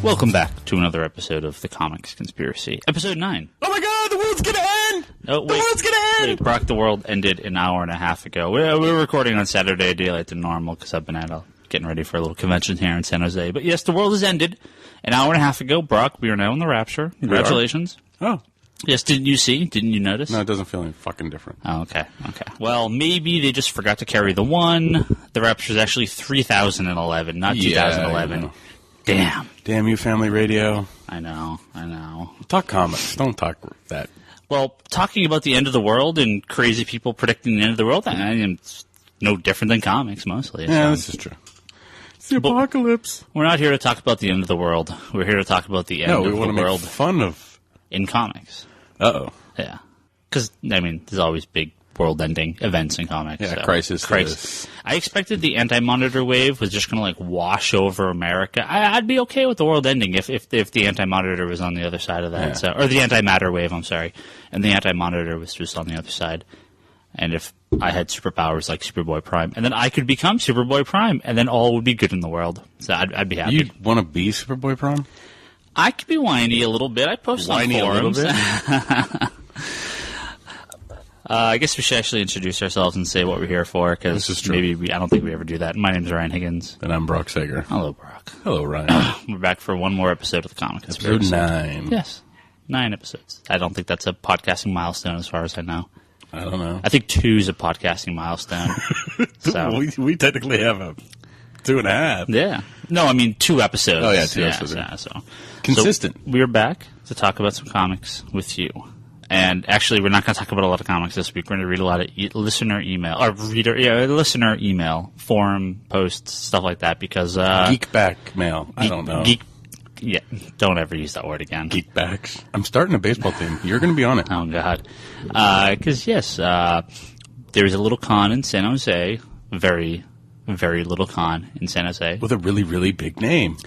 Welcome back to another episode of The Comics Conspiracy. Episode 9. Oh my god, the world's gonna end! Oh, the world's gonna end! Wait, Brock, the world ended an hour and a half ago. We were recording on Saturday, daylight to normal, because I've been getting ready for a little convention here in San Jose. But yes, the world has ended an hour and a half ago. Brock, we are now in the Rapture. Congratulations. Oh. Yes, didn't you see? Didn't you notice? No, it doesn't feel any fucking different. Oh, okay. Well, maybe they just forgot to carry the 1. The Rapture is actually 3011, not 2011. Yeah, Damn you, Family Radio. I know. Talk comics. Don't talk that. Well, talking about the end of the world and crazy people predicting the end of the world, I mean, it's no different than comics, mostly. Yeah, this is true. It's the apocalypse. We're not here to talk about the end of the world. We're here to talk about the end of the world. No, we want to make fun of... in comics. Uh-oh. Yeah. Because, I mean, there's always big world-ending events in comics. Yeah, so. crisis. I expected the anti-monitor wave was just going to, like, wash over America. I'd be okay with the world ending if the anti-monitor was on the other side of that. Yeah. So, or the anti-matter wave, I'm sorry. And the anti-monitor was just on the other side. And if I had superpowers like Superboy Prime, and then I could become Superboy Prime, and then all would be good in the world. So I'd be happy. You'd want to be Superboy Prime? I could be whiny a little bit. I post on forums. A little bit? I guess we should actually introduce ourselves and say what we're here for, because maybe I don't think we ever do that. My name's Ryan Higgins. And I'm Brock Sager. Hello, Brock. Hello, Ryan. We're back for one more episode of the Comic Conspiracy. Episode 9. Yes, 9 episodes. I don't think that's a podcasting milestone as far as I know. I don't know. I think 2 is a podcasting milestone. So we technically have a 2.5. Yeah. No, I mean 2 episodes. Oh, yeah, 2 episodes. Yeah, so. Consistent. So we're back to talk about some comics with you. And actually, we're not going to talk about a lot of comics this week. We're going to read a lot of listener email, forum posts, stuff like that, because... Geekback mail. I don't know. Yeah, don't ever use that word again. Geekbacks. I'm starting a baseball team. You're going to be on it. Oh, God. Because, yes, there was a little con in San Jose, very, very little con in San Jose. With a really, really big name.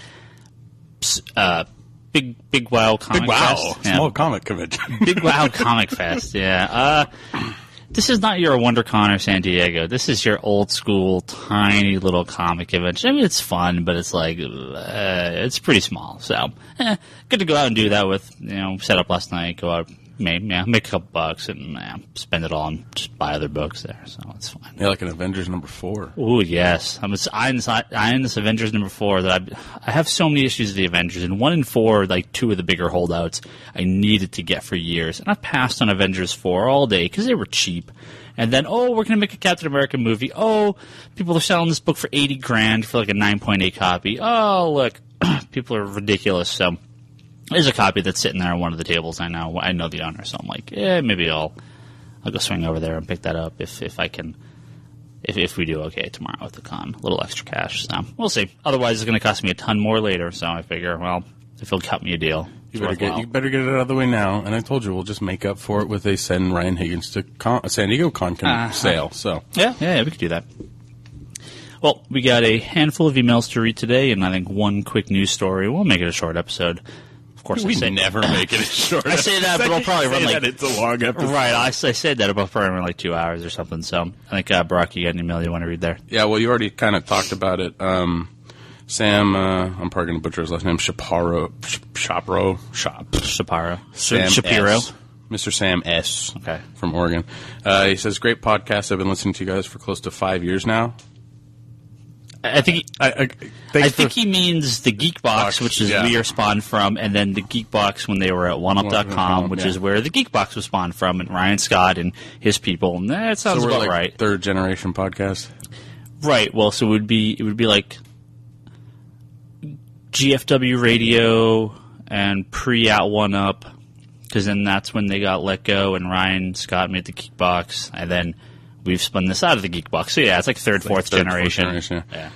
Big Wow Comic Fest. Yeah. Small comic convention. Big Wow Comic Fest, yeah. This is not your WonderCon or San Diego. This is your old school, tiny little comic convention. I mean, it's fun, but it's like, it's pretty small. So, good to go out and do that with, set up last night, go out, make a couple bucks, and spend it all and just buy other books there. So, it's fine. Yeah, like an Avengers #4. Oh, yes. I'm in this Avengers #4 that I have so many issues of the Avengers, and 1 and 4 are like 2 of the bigger holdouts I needed to get for years. And I've passed on Avengers 4 all day because they were cheap. And then, we're going to make a Captain America movie. Oh, people are selling this book for $80,000 for like a 9.8 copy. Oh, look, people are ridiculous. So there's a copy that's sitting there on one of the tables. I know the owner, so I'm like, maybe I'll go swing over there and pick that up if I can. If we do okay tomorrow at the con, a little extra cash. So we'll see. Otherwise, it's going to cost me a ton more later. So I figure, well, if he'll cut me a deal, you better get it out of the way now. And I told you we'll just make up for it with a send Ryan Higgins to San Diego Con sale. So yeah, we could do that. Well, we got a handful of emails to read today, and I think one quick news story. We'll make it a short episode. Of course, we never make it a short episode. I say that, but it'll probably run like... It's a long episode. Right, I said that, it'll probably run like 2 hours or something. So I think, Brock, you got an email you want to read there? Yeah, well, you already kind of talked about it. Sam, I'm probably going to butcher his last name, Shapiro. Sam Shapiro. S. Mr. Sam S. Okay. From Oregon. He says, great podcast. I've been listening to you guys for close to 5 years now. I think he means the Geek Box, which is we are spawned from, and then the Geek Box when they were at OneUp.com, which is where the Geek Box was spawned from, and Ryan Scott and his people. And that sounds about right. Third generation podcast. Right. Well, so it would be like GFW Radio and at OneUp, because then that's when they got let go, and Ryan Scott made the Geek Box, and then we've spun this out of the Geek Box. So, yeah, it's like third, fourth generation. Yeah.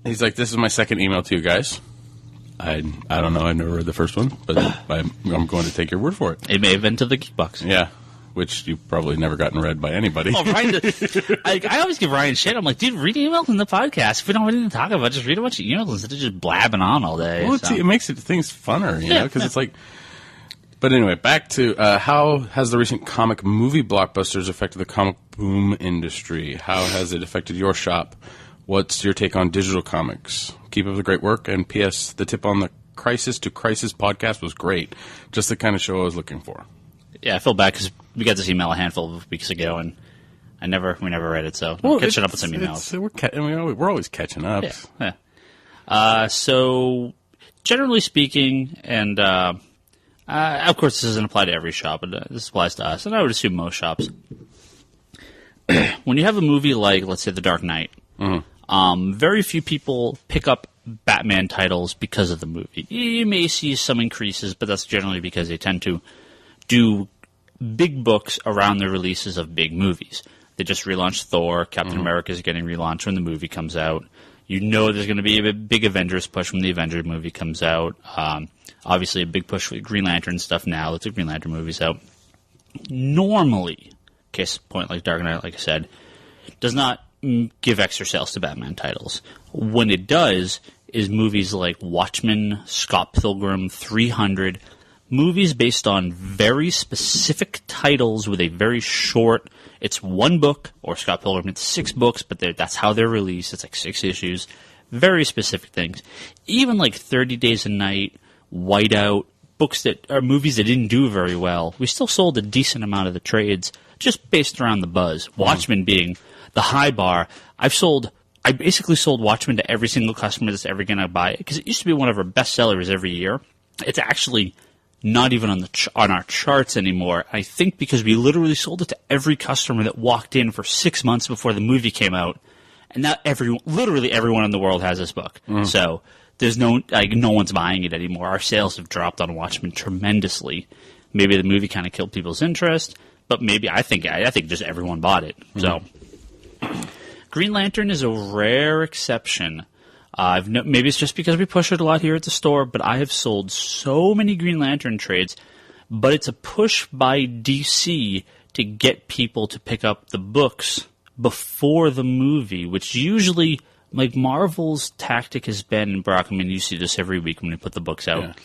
He's like, this is my second email to you guys. I don't know. I've never read the first one, but I'm going to take your word for it. It may have been to the Geek Box. Yeah, which you've probably never gotten read by anybody. Oh, Ryan, I always give Ryan shit. I'm like, dude, read emails in the podcast. If we don't have anything to talk about, just read a bunch of emails instead of just blabbing on all day. Well, it makes things funner, you know, because it's like... But anyway, back to how has the recent comic movie blockbusters affected the comic boom industry? How has it affected your shop? What's your take on digital comics? Keep up the great work. And P.S. The tip on the Crisis to Crisis podcast was great. Just the kind of show I was looking for. Yeah, I feel bad because we got this email a handful of weeks ago, and we never read it. So catching up with some emails. We're always catching up. Yeah. So generally speaking, and of course this doesn't apply to every shop, but this applies to us, and I would assume most shops. When you have a movie like, let's say, The Dark Knight, very few people pick up Batman titles because of the movie. You may see some increases, but that's generally because they tend to do big books around the releases of big movies. They just relaunched Thor. Captain America is getting relaunched when the movie comes out. You know there's going to be a big Avengers push when the Avengers movie comes out. Obviously, a big push with Green Lantern stuff now that the Green Lantern movie's out. Normally, case point like Dark Knight, like I said, does not give extra sales to Batman titles. When it does is movies like Watchmen, Scott Pilgrim, 300, movies based on very specific titles with a very short, it's one book, or Scott Pilgrim, it's 6 books, but that's how they're released. It's like 6 issues, very specific things. Even like 30 Days a Night, Whiteout, books that are movies that didn't do very well, we still sold a decent amount of the trades just based around the buzz. Watchmen being the high bar. I basically sold Watchmen to every single customer that's ever going to buy it because it used to be one of our best sellers every year. It's actually not even on our charts anymore. I think because we literally sold it to every customer that walked in for 6 months before the movie came out, and now literally everyone in the world has this book. So there's no one's buying it anymore. Our sales have dropped on Watchmen tremendously. Maybe the movie kind of killed people's interest, but maybe I think just everyone bought it. So Green Lantern is a rare exception. Maybe it's just because we push it a lot here at the store, but I have sold so many Green Lantern trades, but it's a push by DC to get people to pick up the books before the movie, which usually, like Marvel's tactic has been, and Brock, I mean, you see this every week when we put the books out,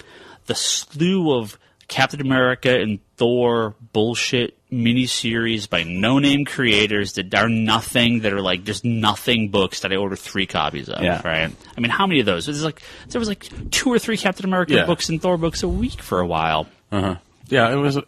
the slew of Captain America and Thor bullshit miniseries by no-name creators that are nothing, that are like just nothing books that I ordered 3 copies of, right? I mean, how many of those? There was like 2 or 3 Captain America books and Thor books a week for a while. Yeah, it was.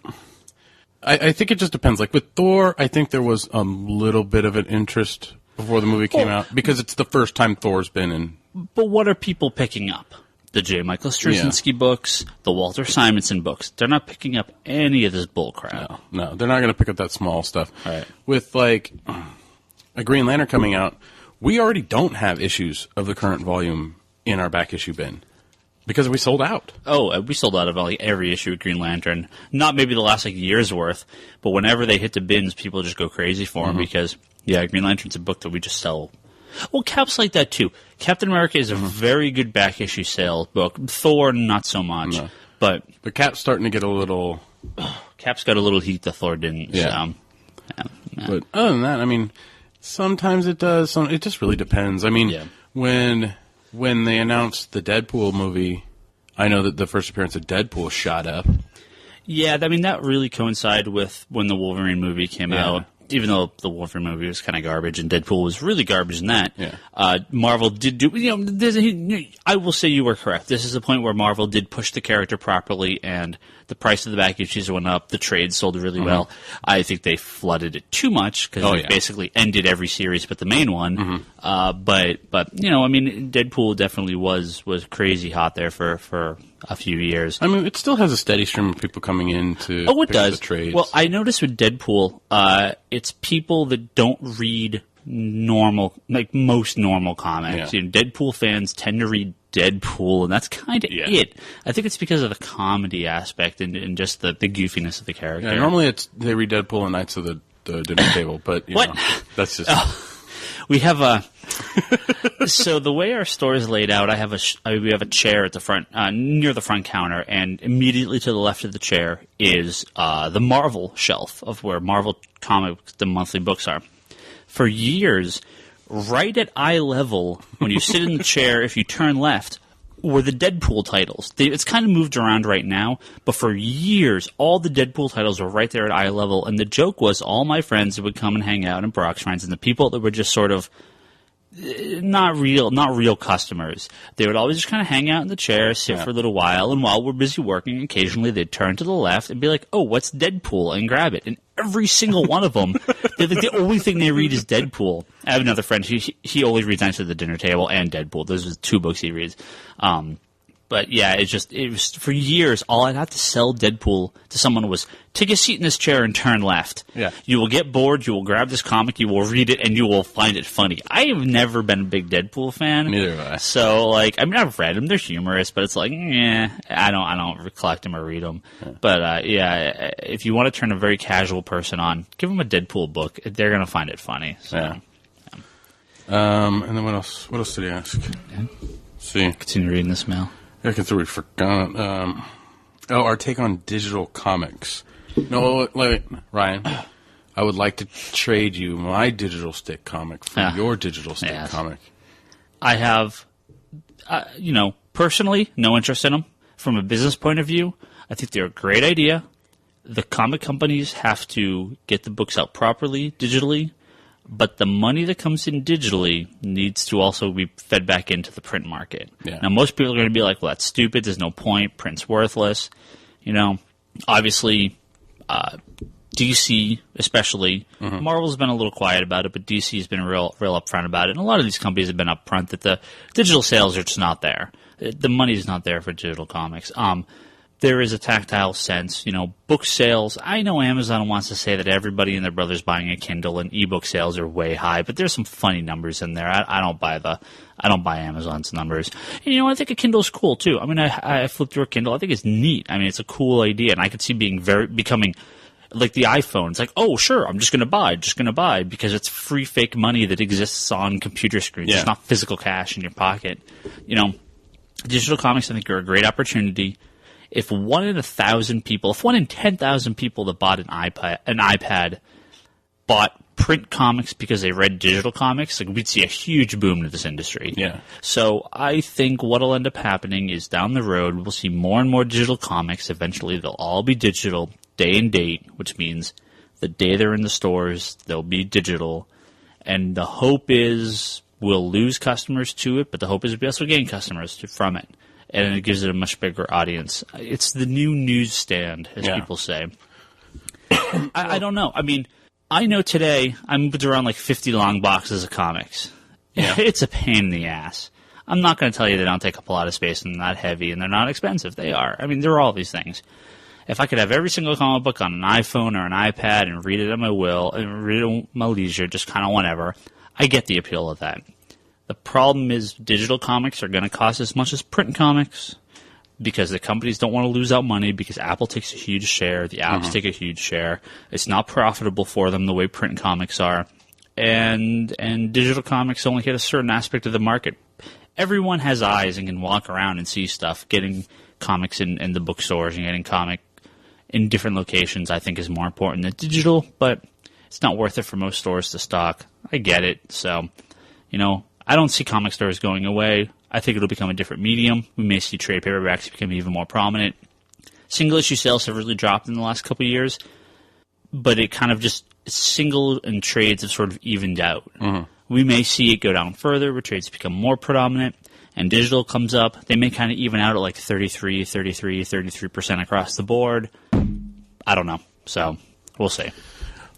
I think it just depends. Like with Thor, I think there was a little bit of an interest before the movie came out because it's the first time Thor's been in. But what are people picking up? The J. Michael Straczynski books, the Walter Simonson books. They're not picking up any of this bullcrap. No, they're not going to pick up that small stuff. Right. With, like, a Green Lantern coming out, we already don't have issues of the current volume in our back issue bin because we sold out. Oh, we sold out of like every issue of Green Lantern. Not maybe the last year's worth, but whenever they hit the bins, people just go crazy for them because, Green Lantern's a book that we just sell. Well, Cap's like that too. Captain America is a very good back issue sale book. Thor, not so much. No. But Cap's starting to get a little. Cap's got a little heat that Thor didn't. Yeah. But other than that, I mean, sometimes it does. It just really depends. I mean, when they announced the Deadpool movie, I know that the first appearance of Deadpool shot up. Yeah, I mean that really coincided with when the Wolverine movie came out. Even though the Wolverine movie was kind of garbage and Deadpool was really garbage in that, Marvel did do. I will say you were correct. This is a point where Marvel did push the character properly, and the price of the back issues went up. The trade sold really well. I think they flooded it too much because they basically ended every series but the main one. But I mean, Deadpool definitely was crazy hot there for a few years. I mean, it still has a steady stream of people coming in to it does. The trades. Well, I noticed with Deadpool, it's people that don't read most normal comics. Yeah. Deadpool fans tend to read Deadpool, and that's kind of it. I think it's because of the comedy aspect and just the goofiness of the character. Yeah, normally they read Deadpool and Knights of the Dinner Table, but you know, that's just... We have so the way our store is laid out, we have a chair at the front, near the front counter, and immediately to the left of the chair is the Marvel shelf of where Marvel Comics, the monthly books are. For years, right at eye level, when you sit in the chair, if you turn left, were the Deadpool titles. It's kind of moved around right now, but for years, all the Deadpool titles were right there at eye level, and the joke was all my friends that would come and hang out, and Brock's friends, and the people that were just sort of not real customers. They would always just kind of hang out in the chair, sit for a little while, and while we're busy working, occasionally they'd turn to the left and be like, "Oh, what's Deadpool?" and grab it. And every single one of them, the only thing they read is Deadpool. I have another friend, he always reads Knights of the Dinner Table and Deadpool. Those are the two books he reads. But yeah, it was for years, all I'd have to sell Deadpool to someone was, take a seat in this chair and turn left. Yeah. You will get bored, you will grab this comic, you will read it, and you will find it funny. I have never been a big Deadpool fan. Neither have I. So, I've read them, they're humorous, but it's like, I don't collect them or read them. Yeah. But, if you want to turn a very casual person on, give them a Deadpool book. They're going to find it funny. So, yeah. And then what else? What else did he ask? Yeah. See. Continue reading this mail. I can throw we forgot. Our take on digital comics. No, wait, Ryan. I would like to trade you my digital stick comic for your digital stick comic. I have, personally, no interest in them. From a business point of view, I think they're a great idea. The comic companies have to get the books out properly, digitally. But the money that comes in digitally needs to also be fed back into the print market. Yeah. Now, most people are going to be like, well, that's stupid. There's no point. Print's worthless. Obviously, DC especially. Mm-hmm. Marvel's been a little quiet about it, but DC has been real upfront about it. And a lot of these companies have been upfront that the digital sales are just not there. The money's not there for digital comics. There is a tactile sense, book sales. I know Amazon wants to say that everybody and their brother's buying a Kindle and ebook sales are way high, but there's some funny numbers in there. I don't buy Amazon's numbers. And, I think a Kindle's cool too. I mean, I flipped through a Kindle. I think it's neat. I mean, it's a cool idea, and I could see becoming like the iPhone. It's like, oh, sure, I'm just going to buy because it's free fake money that exists on computer screens. Yeah. It's not physical cash in your pocket. Digital comics, I think, are a great opportunity. If 1 in 1,000 people, if 1 in 10,000 people that bought an iPad bought print comics because they read digital comics, we'd see a huge boom to this industry. Yeah. So I think what'll end up happening is down the road, we'll see more and more digital comics. Eventually, they'll all be digital, day and date, which means the day they're in the stores, they'll be digital. And the hope is we'll lose customers to it, but the hope is we also gain customers from it. And it gives it a much bigger audience. It's the new newsstand, as people say. I don't know. I mean, I know today I moved around 50 long boxes of comics. Yeah. It's a pain in the ass. I'm not going to tell you they don't take up a lot of space and they're not heavy and they're not expensive. They are. I mean, they're all these things. If I could have every single comic book on an iPhone or an iPad and read it at my will and read it at my leisure, just kind of whenever, I get the appeal of that. The problem is digital comics are going to cost as much as print comics because the companies don't want to lose out money because Apple takes a huge share, the apps take a huge share. It's not profitable for them the way print comics are. And digital comics only hit a certain aspect of the market. Everyone has eyes and can walk around and see stuff. Getting comics in the bookstores and getting comic in different locations I think is more important than digital, but it's not worth it for most stores to stock. I get it. So, I don't see comic stores going away. I think it'll become a different medium. We may see trade paperbacks become even more prominent. Single issue sales have really dropped in the last couple of years, but it kind of just single and trades have sort of evened out. Mm-hmm. We may see it go down further where trades become more predominant and digital comes up. They may kind of even out at 33% across the board. I don't know. So we'll see.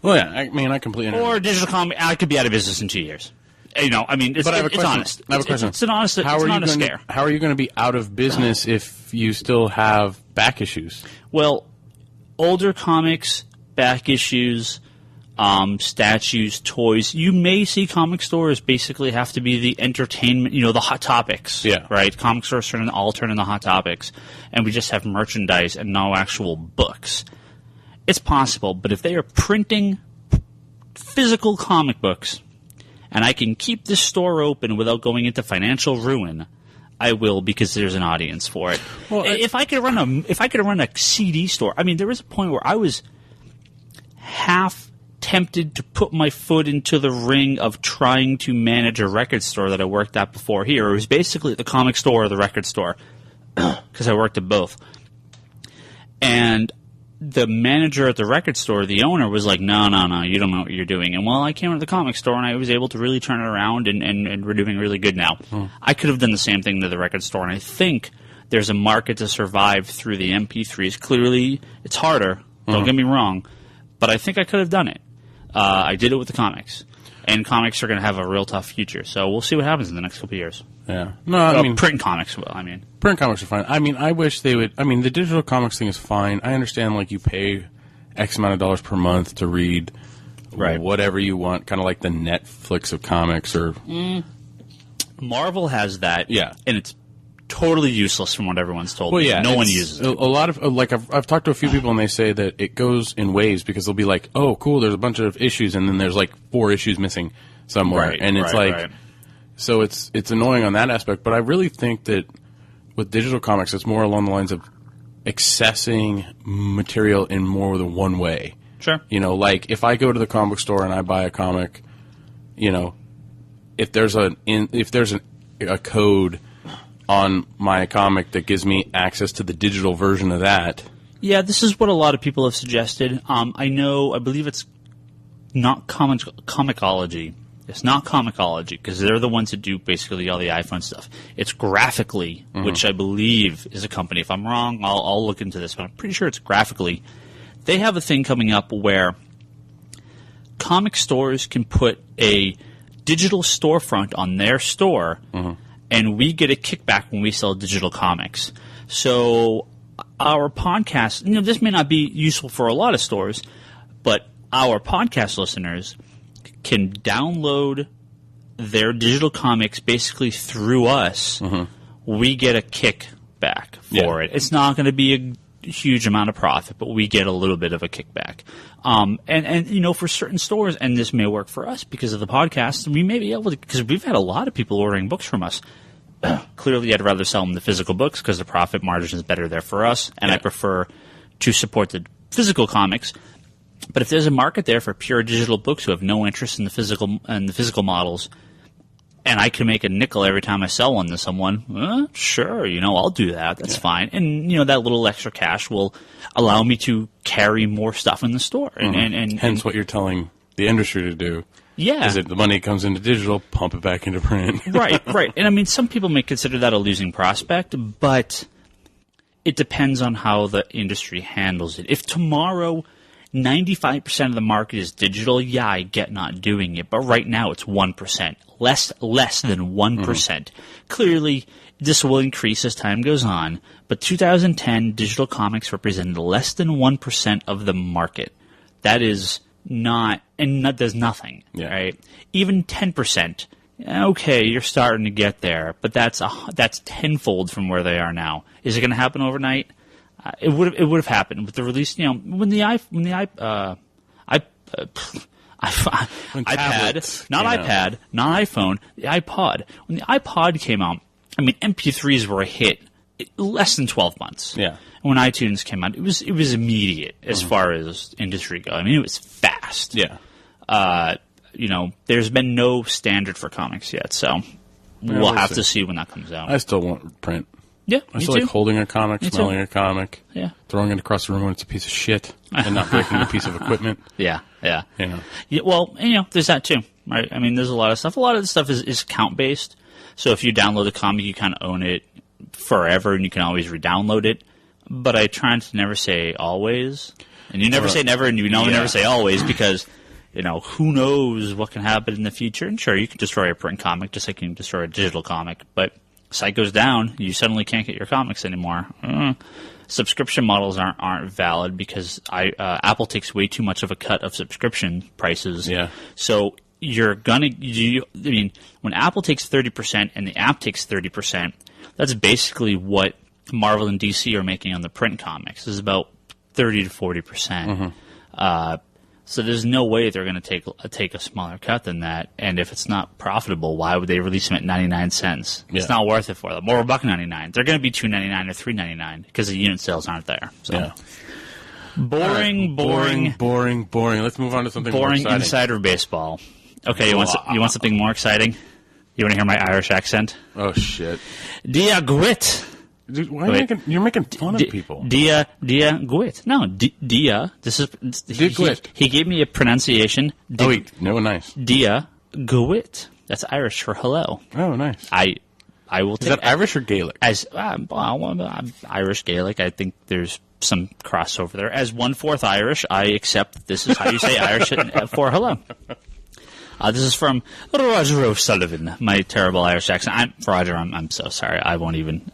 Well, yeah, I mean, I completely understand. Or digital comic, I could be out of business in 2 years. I mean, it's honest. I have a question. It's an honest scare. How are you going to be out of business if you still have back issues? Well, older comics, back issues, statues, toys. You may see comic stores basically have to be the entertainment, the hot topics. Yeah. Right? Comic stores all turn into hot topics. And we just have merchandise and no actual books. It's possible, but if they are printing physical comic books, and I can keep this store open without going into financial ruin, I will because there's an audience for it. Well, if I could run a CD store, I mean, there was a point where I was half tempted to put my foot into the ring of trying to manage a record store that I worked at before here. It was basically the comic store or the record store because I worked at both. And the manager at the record store, the owner, was like, no, you don't know what you're doing. And I came into the comic store and I was able to really turn it around, and we're doing really good now. I could have done the same thing to the record store, and I think there's a market to survive through the MP3s. Clearly, it's harder. Don't get me wrong. But I think I could have done it. I did it with the comics. And comics are going to have a real tough future. So we'll see what happens in the next couple of years. Yeah. No, I mean, print comics will, Print comics are fine. I mean, I wish they would. I mean, the digital comics thing is fine. I understand, like, you pay X amount of dollars per month to read whatever you want, kind of like the Netflix of comics or. Marvel has that. Yeah. And it's totally useless from what everyone's told me. Yeah, no one uses it. A lot of, like, I've talked to a few people and they say that it goes in waves because they'll be like, oh, cool, there's a bunch of issues, and then there's like 4 issues missing somewhere. And it's so it's annoying on that aspect, but I really think that with digital comics, it's more along the lines of accessing material in more than one way. Sure. You know, like if I go to the comic book store and I buy a comic, you know, if there's a code on my comic that gives me access to the digital version of that. Yeah, this is what a lot of people have suggested. I believe it's not Comixology. It's not Comixology, because they're the ones that do basically all the iPhone stuff. It's Graphically, which I believe is a company. If I'm wrong, I'll look into this, but I'm pretty sure it's Graphically. They have a thing coming up where comic stores can put a digital storefront on their store, and we get a kickback when we sell digital comics. So our podcast, this may not be useful for a lot of stores, but our podcast listeners can download their digital comics basically through us. We get a kickback for it. It's not going to be a huge amount of profit, but we get a little bit of a kickback. And for certain stores, and this may work for us because of the podcast, we may be able to, because we've had a lot of people ordering books from us. Clearly, I'd rather sell them the physical books because the profit margin is better there for us, and I prefer to support the physical comics. But if there's a market there for pure digital books who have no interest in the physical models, and I can make a nickel every time I sell one to someone, sure, I'll do that. That's fine. And, that little extra cash will allow me to carry more stuff in the store. And hence what you're telling the industry to do. Yeah. Is that the money comes into digital, pump it back into print. Right. And some people may consider that a losing prospect, but it depends on how the industry handles it. If tomorrow 95% of the market is digital, I get not doing it. But right now it's 1%, less than 1%. Clearly, this will increase as time goes on. But 2010, digital comics represented less than 1% of the market. That is not, and that does nothing, right? Even 10%, okay, you're starting to get there, but that's tenfold from where they are now. Is it going to happen overnight? It would have happened with the release. When the iPad, not iPad, not iPhone, the iPod. When the iPod came out, MP3s were a hit less than 12 months. Yeah. When iTunes came out, it was immediate as far as industry goes. It was fast. Yeah. There's been no standard for comics yet, so we'll have to see when that comes out. I still want print. Yeah, I still like holding a comic, smelling a comic, throwing it across the room when it's a piece of shit, and not breaking a piece of equipment. Yeah. Well, there's that too, right? There's a lot of stuff. A lot of the stuff is count-based, so if you download a comic, you kind of own it forever, and you can always re-download it. But I try to never say always, and you never say never, and you never say always, because who knows what can happen in the future. And sure, you can destroy a print comic just like you can destroy a digital comic, but site goes down, you suddenly can't get your comics anymore. Subscription models aren't valid because Apple takes way too much of a cut of subscription prices. Yeah. So you're when Apple takes 30% and the app takes 30%, that's basically what Marvel and DC are making on the print comics. Is about 30 to 40%. So there's no way they're going to take a smaller cut than that. And if it's not profitable, why would they release them at 99 cents? Yeah. It's not worth it for them. Or $1.99. They're going to be $2.99 or $3.99 because the unit sales aren't there. So boring. Let's move on to something more exciting. Boring insider baseball. Okay, you want something more exciting? You want to hear my Irish accent? Oh shit. Dia Grit. Dude, you're making fun of people. Dia Gwit. No, Dia. This is Gwit. He gave me a pronunciation. Nice. Dia Gwit. That's Irish for hello. Oh, nice. I will take Is that Irish or Gaelic? As Irish Gaelic. I think there's some crossover there. As 1/4 Irish, I accept that this is how you say Irish for hello. This is from Roger O'Sullivan, my terrible Irish accent. Roger, I'm so sorry. I won't even...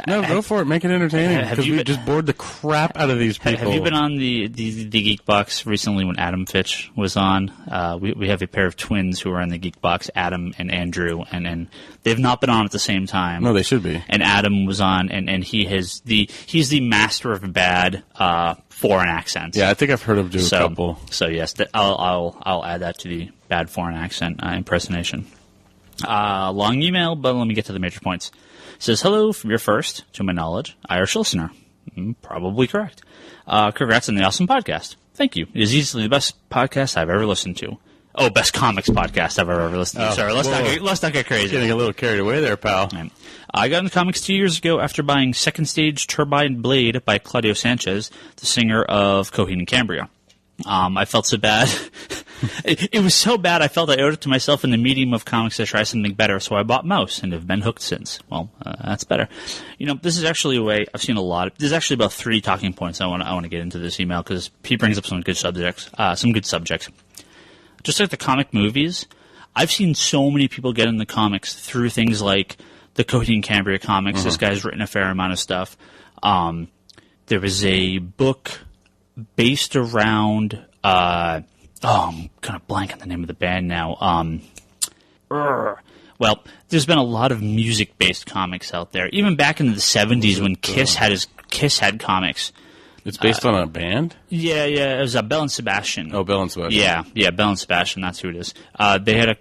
No, go for it. Make it entertaining, because we just bored the crap out of these people. Have you been on the Geek Box recently when Adam Fitch was on? We have a pair of twins who are on the Geek Box, Adam and Andrew, and they've not been on at the same time. No, they should be. And Adam was on, and he's the master of bad foreign accents. Yeah, I think I've heard him do a couple. So yes, I'll add that to the bad foreign accent impersonation. Long email, but let me get to the major points. It says, hello from your first, to my knowledge, Irish listener. Probably correct. Congrats on the awesome podcast. Thank you. It is easily the best podcast I've ever listened to. Oh, best comics podcast I've ever listened to. Sorry, let's not get crazy. Getting a little carried away there, pal. Right. I got into comics 2 years ago after buying Second Stage Turbine Blade by Claudio Sanchez, the singer of Coheed and Cambria. I felt so bad. It was so bad I felt I owed it to myself in the medium of comics to try something better, so I bought Mouse and have been hooked since. Well, that's better. This is actually a way I've seen a lot. There's actually about 3 talking points I want to get into this email, because he brings up some good subjects. Just like the comic movies, I've seen so many people get in the comics through things like the Coheed and Cambria comics. This guy's written a fair amount of stuff. There was a book based around... I'm kind of blank on the name of the band now. Well, there's been a lot of music-based comics out there. Even back in the 70s when Kiss had comics. It's based on a band? Yeah. It was Belle and Sebastian. Oh, Belle and Sebastian. Yeah, Belle and Sebastian. That's who it is. They had a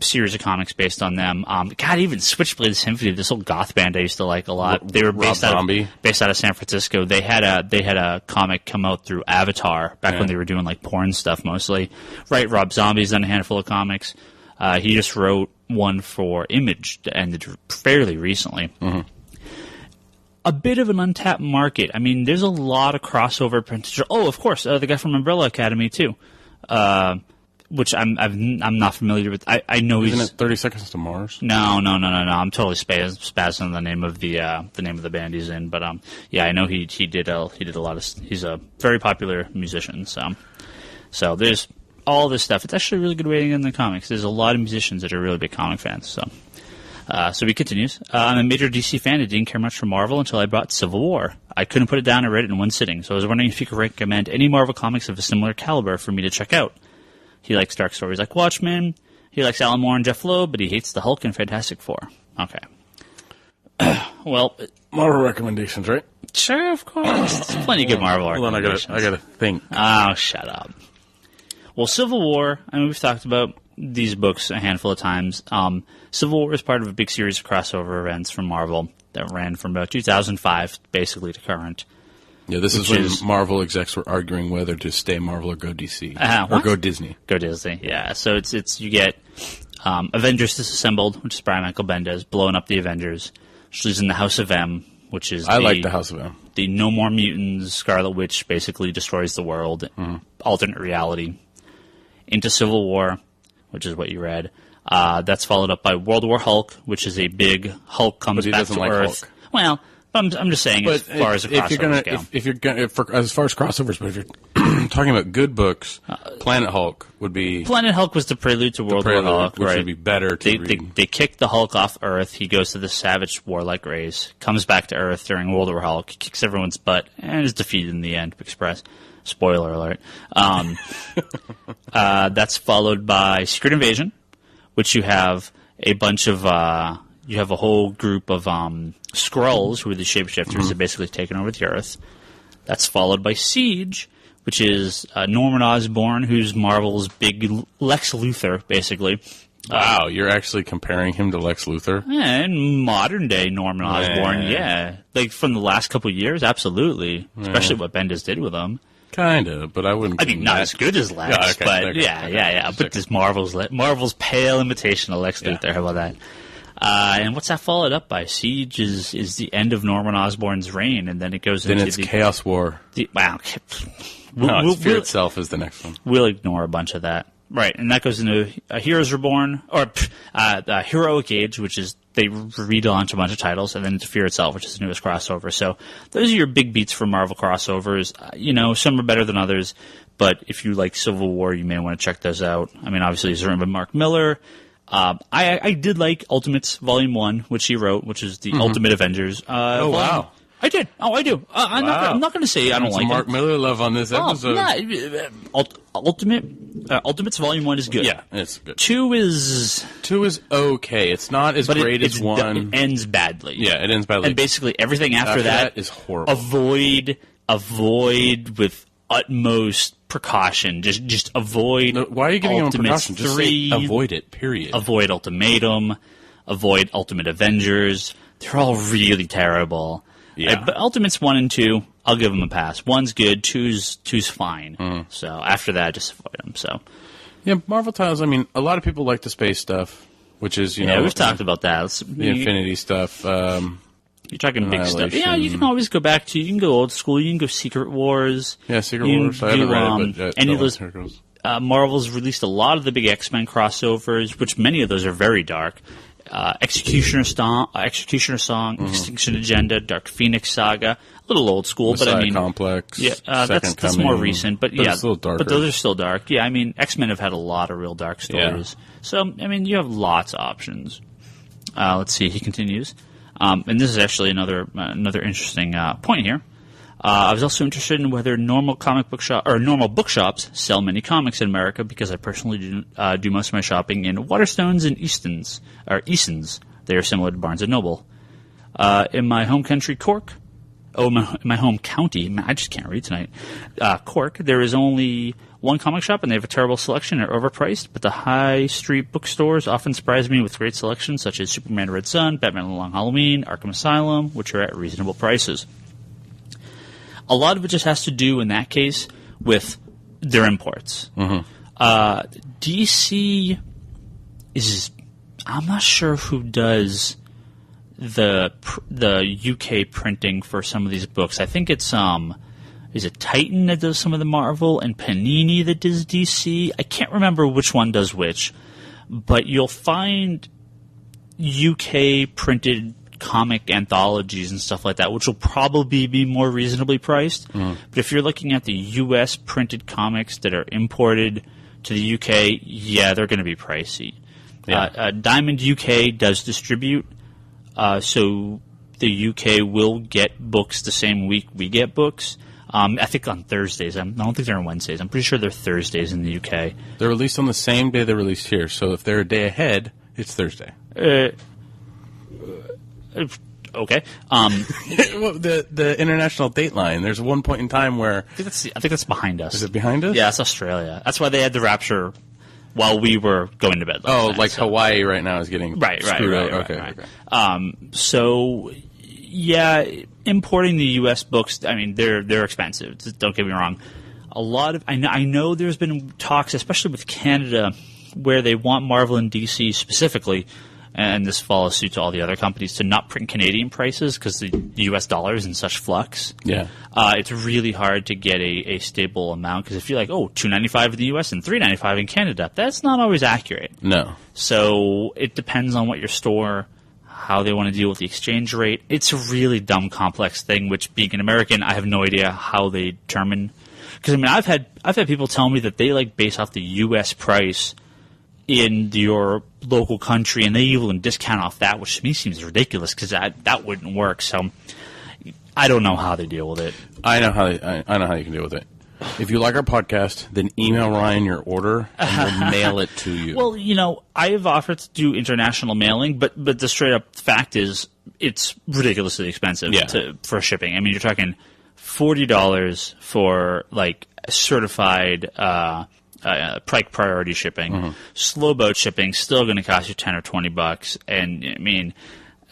series of comics based on them. God, even Switchblade Symphony, this old goth band I used to like a lot. They were based out of San Francisco. They had a comic come out through Avatar back when they were doing like porn stuff mostly. Right, Rob Zombie's done a handful of comics. He just wrote one for Image that ended fairly recently. A bit of an untapped market. I mean, there's a lot of crossover potential. Oh, of course, the guy from Umbrella Academy too. Which I'm not familiar with. I know Isn't it 30 Seconds to Mars? No. I'm totally spazzing on the name of the band he's in. But yeah, I know he did a lot of. He's a very popular musician. So there's all this stuff. It's actually a really good way to get in the comics. There's a lot of musicians that are really big comic fans. So he continues. I'm a major DC fan and didn't care much for Marvel until I bought Civil War. I couldn't put it down and read it in one sitting. So I was wondering if you could recommend any Marvel comics of a similar caliber for me to check out. He likes dark stories like Watchmen. He likes Alan Moore and Jeff Loeb, but he hates the Hulk and Fantastic Four. Okay. Well, Marvel recommendations, right? Sure, of course. There's plenty of good Marvel recommendations. Hold on, I gotta think. Oh, shut up. Well, Civil War, I mean, we've talked about these books a handful of times. Civil War is part of a big series of crossover events from Marvel that ran from about 2005 basically to current. Yeah, this is when Marvel execs were arguing whether to stay Marvel or go DC. Or go Disney. Go Disney, yeah. So it's you get Avengers Disassembled, which is Brian Michael Bendis, blowing up the Avengers. She's in the House of M, which is I like the House of M. The No More Mutants, Scarlet Witch basically destroys the world, alternate reality. Into Civil War, which is what you read. That's followed up by World War Hulk, which is a big Hulk comes back to Earth. Hulk. Well, I'm just saying, but as far as the crossovers go. As far as crossovers, but if you're talking about good books, Planet Hulk would be... Planet Hulk was the prelude to World War Hulk, which would be better to read. They kick the Hulk off Earth, he goes to the savage warlike race, comes back to Earth during World War Hulk, kicks everyone's butt, and is defeated in the end, Express. Spoiler alert. That's followed by Secret Invasion, which you have a bunch of... you have a whole group of Skrulls, who are the shapeshifters, that basically taken over the Earth. That's followed by Siege, which is Norman Osborn, who's Marvel's big Lex Luthor, basically. Wow, you're actually comparing him to Lex Luthor? Yeah, in modern-day Norman Osborn, yeah. Like, from the last couple of years, absolutely. Especially what Bendis did with him. Kind of, but I wouldn't... I mean, not as good as Lex, but yeah. But this Marvel's pale imitation of Lex Luthor, how about that? And what's that followed up by? Siege is the end of Norman Osborn's reign, and then it goes into the Chaos War. Wow. Fear Itself is the next one. We'll ignore a bunch of that. Right, and that goes into Heroes Reborn, or the Heroic Age, which is they relaunch a bunch of titles, and then into Fear Itself, which is the newest crossover. So those are your big beats for Marvel crossovers. Some are better than others, but if you like Civil War, you may want to check those out. I mean, obviously, it's written by Mark Miller. I did like Ultimates Volume 1, which he wrote, which is the Ultimate Avengers. Wow. I did. Oh, I do. I'm not going to say I don't like Mark Miller love on this episode. Yeah. Ultimates Volume 1 is good. Yeah, it's good. 2 is okay. It's not as great as 1. It ends badly. Yeah, it ends badly. And basically everything after that is horrible. Avoid with utmost precaution. Just avoid. No, why are you giving Ultimates them precaution? 3, just say avoid it, period. Avoid Ultimatum. Avoid Ultimate Avengers. They're all really terrible. Yeah. But Ultimates 1 and 2, I'll give them a pass. 1's good, 2's fine. So after that, just avoid them. So yeah, Marvel titles. I mean, a lot of people like the space stuff, which is we've talked about that. The Infinity stuff. You're talking big stuff. Yeah, you can always go back to. You can go old school. You can go Secret Wars. Yeah, Secret Wars. I haven't read it, but any of those. Marvel's released a lot of the big X-Men crossovers, which many of those are very dark. Executioner Song, Extinction Agenda, Dark Phoenix Saga, a little old school, Messiah but I mean, Complex. Yeah, that's more recent, but yeah, it's still darker. But those are still dark. Yeah, I mean, X-Men have had a lot of real dark stories, so I mean, you have lots of options. Let's see. He continues, and this is actually another interesting point here. I was also interested in whether normal bookshops sell many comics in America, because I personally do most of my shopping in Waterstones and Eastons. They are similar to Barnes & Noble. In my home country, Cork. In my home county. I just can't read tonight. Cork. There is only one comic shop, and they have a terrible selection and are overpriced. But the high street bookstores often surprise me with great selections, such as Superman Red Sun, Batman The Long Halloween, Arkham Asylum, which are at reasonable prices. A lot of it just has to do, in that case, with their imports. DC is... I'm not sure who does the UK printing for some of these books. I think it's... is it Titan that does some of the Marvel and Panini that does DC? I can't remember which one does which. But you'll find UK printed comic anthologies and stuff like that, which will probably be more reasonably priced. But if you're looking at the U.S. printed comics that are imported to the UK, yeah, they're going to be pricey. Yeah. Diamond UK does distribute, so the UK will get books the same week we get books. I think on Thursdays. I don't think they're on Wednesdays. I'm pretty sure they're Thursdays in the UK. They're released on the same day they're released here, so if they're a day ahead, it's Thursday. Okay. Well, the international date line. There's one point in time where I think that's behind us. Is it behind us? Yeah, it's Australia. That's why they had the Rapture while we were going to bed. Hawaii right now is getting screwed up. Okay. So yeah, importing the U.S. books. I mean, they're expensive. Don't get me wrong. A lot of I know there's been talks, especially with Canada, where they want Marvel and DC specifically. And this follows suit to all the other companies to not print Canadian prices because the U.S. dollar is in such flux. Yeah, it's really hard to get a stable amount because if you're like, $2.95 in the U.S. and $3.95 in Canada, that's not always accurate. No. So it depends on what your store, how they want to deal with the exchange rate. It's a really dumb, complex thing. Which, being an American, I have no idea how they determine. Because I mean, I've had people tell me that they base off the U.S. price in your local country, and they even discount off that, which to me seems ridiculous because that wouldn't work. So I don't know how they deal with it. I know how you can deal with it. If you like our podcast, then email Ryan your order, and we'll mail it to you. Well, I have offered to do international mailing, but the straight up fact is it's ridiculously expensive for shipping. I mean, you're talking $40 for certified. Priority shipping, slow boat shipping, still going to cost you $10 or $20, and I mean,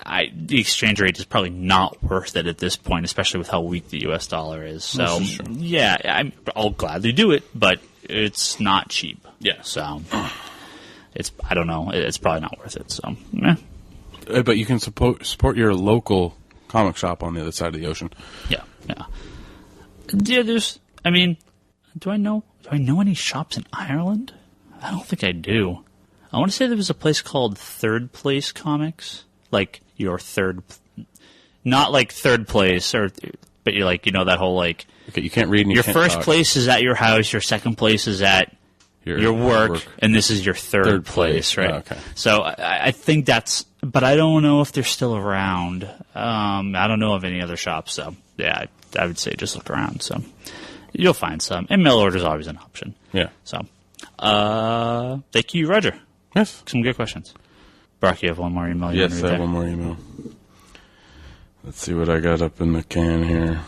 the exchange rate is probably not worth it at this point, especially with how weak the U.S. dollar is. So, yeah, I'll gladly do it, but it's not cheap. Yeah. So, I don't know, it's probably not worth it. So, yeah. But you can support your local comic shop on the other side of the ocean. Yeah. There's. I mean, do I know any shops in Ireland? I don't think I do. I want to say there was a place called Third Place Comics, like your third, not like third place, but you're like, that whole like. Okay, you can't read. And your can't first talk. place is at your house. Your second place is at your work, and this is your third place, right? Oh, okay. So I think that's, but I don't know if they're still around. I don't know of any other shops, so yeah, I would say just look around. So you'll find some, and mail order is always an option. Yeah. So, thank you, Roger. Yes. Some good questions. Brock, you have one more email. Yes, I have one more email. Let's see what I got up in the can here.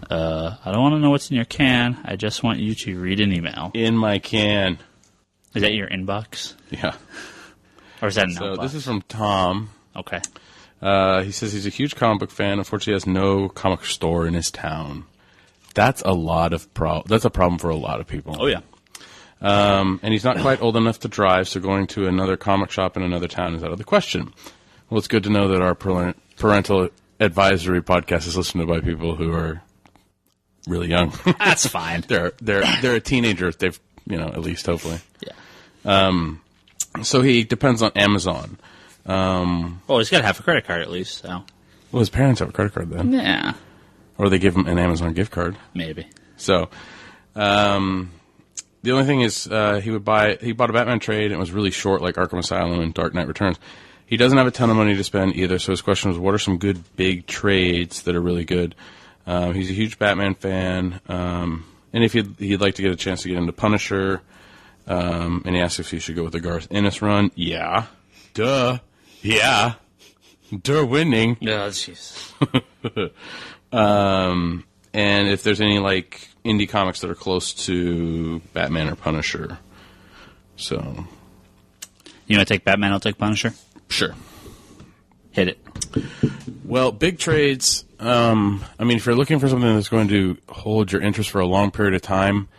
I don't want to know what's in your can. I just want you to read an email. In my can. Is that your inbox? Yeah. Or is that an So outbox? this is from Tom. Okay. He says he's a huge comic book fan. Unfortunately, he has no comic store in his town. That's a lot of that's a problem for a lot of people. Oh, yeah. And he's not quite old enough to drive, so going to another comic shop in another town is out of the question. Well, it's good to know that our parental advisory podcast is listened to by people who are really young. That's fine. They're a teenager. They've at least hopefully. Yeah. So he depends on Amazon. Well, he's got to have a credit card at least. So. Well, his parents have a credit card then, Yeah. or they give him an Amazon gift card. Maybe. So, the only thing is, he bought a Batman trade, and it was really short, like Arkham Asylum and Dark Knight Returns. He doesn't have a ton of money to spend either, so his question was, what are some good big trades that are really good? He's a huge Batman fan, and if he'd like to get a chance to get into Punisher, and he asks if he should go with the Garth Ennis run. Yeah. Duh. Yeah. Duh winning. Yeah, jeez. And if there's any, like, indie comics that are close to Batman or Punisher. So. You want to take Batman, I'll take Punisher? Sure. Hit it. Well, big trades, if you're looking for something that's going to hold your interest for a long period of time,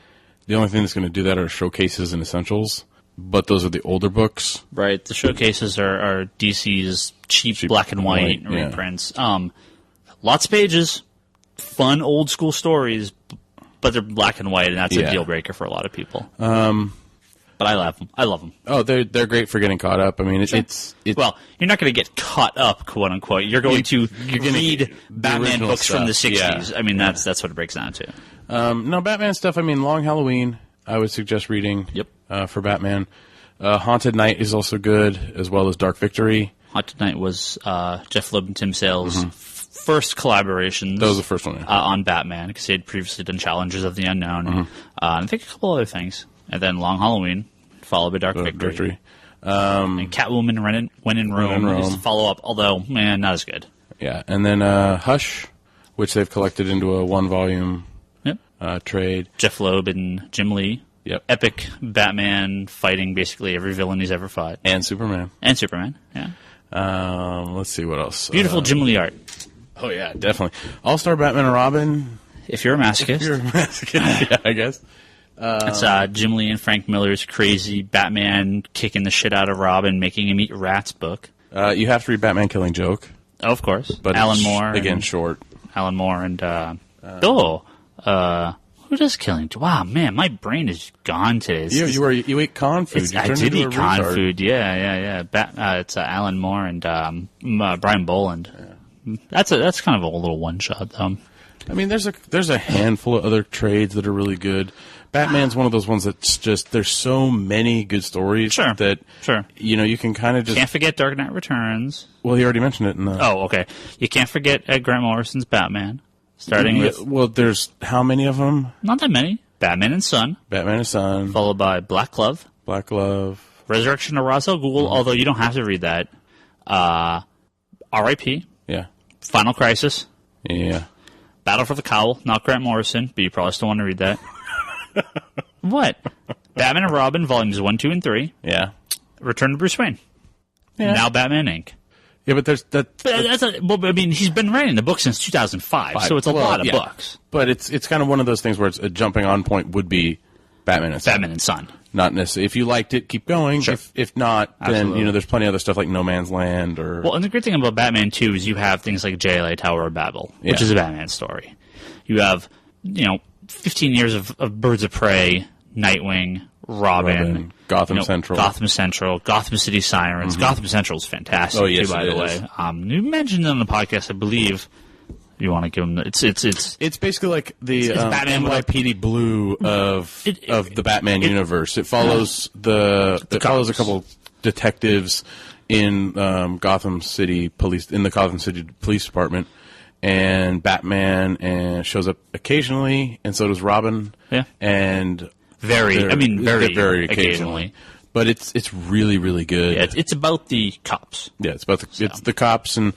the only thing that's going to do that are showcases and essentials. But those are the older books. Right. The showcases are DC's cheap black and white reprints. Yeah. Lots of pages, fun old school stories, but they're black and white, and that's a deal breaker for a lot of people. But I love them. I love them. Oh, they're great for getting caught up. I mean, it's well, you're not going to get caught up, quote unquote. You're going to read Batman books from the 60s. Yeah. I mean, that's what it breaks down to. No, Batman stuff. I mean, Long Halloween, I would suggest reading. Yep. For Batman. Haunted Night is also good, as well as Dark Victory. Haunted Night was Jeff Loeb and Tim Sale's first collaborations. That was the first one, yeah. On Batman, because they had previously done Challengers of the Unknown, and I think a couple other things. And then Long Halloween, followed by Dark Victory. And Catwoman When in Rome is the follow-up, although, man, not as good. Yeah, and then Hush, which they've collected into a one-volume trade. Jeff Loeb and Jim Lee. Yep. Epic Batman fighting basically every villain he's ever fought. And Superman. Yeah. Let's see what else. Beautiful Jim Lee art. Oh, yeah, definitely. All-Star Batman and Robin. If you're a masochist. Yeah, I guess. It's Jim Lee and Frank Miller's crazy Batman kicking the shit out of Robin, making him eat rats book. You have to read Batman Killing Joke. Oh, of course. But Alan Moore. Again, short. Alan Moore and... who does Killing Joke? Wow, man, my brain is gone today. You ate con food. I did eat con food, yeah. It's Alan Moore and Brian Boland. Yeah. That's kind of a little one-shot, though. I mean, there's a handful of other trades that are really good. Batman's one of those ones that's just, there's so many good stories that, you can kind of just... Can't forget Dark Knight Returns. Well, he already mentioned it in the... Oh, okay. You can't forget Grant Morrison's Batman. Starting with... Well, there's how many of them? Not that many. Batman and Son. Followed by Black Glove. Resurrection of Ra's al Ghul, although you don't have to read that. R.I.P. Yeah. Final Crisis. Yeah. Battle for the Cowl, not Grant Morrison, but you probably still want to read that. What? Batman and Robin, volumes 1, 2, and 3. Yeah. Return to Bruce Wayne. Yeah. Now Batman Inc. Yeah, but there's that. He's been writing the book since 2005, so it's a lot of books. But it's kind of one of those things where it's a jumping on point would be Batman and Son. not necessarily. If you liked it, keep going. Sure. If not, Absolutely. then you know there's plenty of other stuff like No Man's Land or. Well, and the great thing about Batman 2 is you have things like JLA Tower of Babel, which Yeah. is a Batman story. You have 15 years of Birds of Prey, Nightwing, Robin, Gotham Central. Gotham City Sirens. Gotham Central is fantastic, Oh, yes, too, by it the is. way. You mentioned it on the podcast, I believe. You want to give them... It's basically like the Batman NYPD Blue of the Batman universe. It follows it follows a couple detectives in Gotham City Police Department, and Batman shows up occasionally, and so does Robin. Yeah. And very very occasionally. But it's really, really good. Yeah, it's about the cops. Yeah, it's about it's the cops, and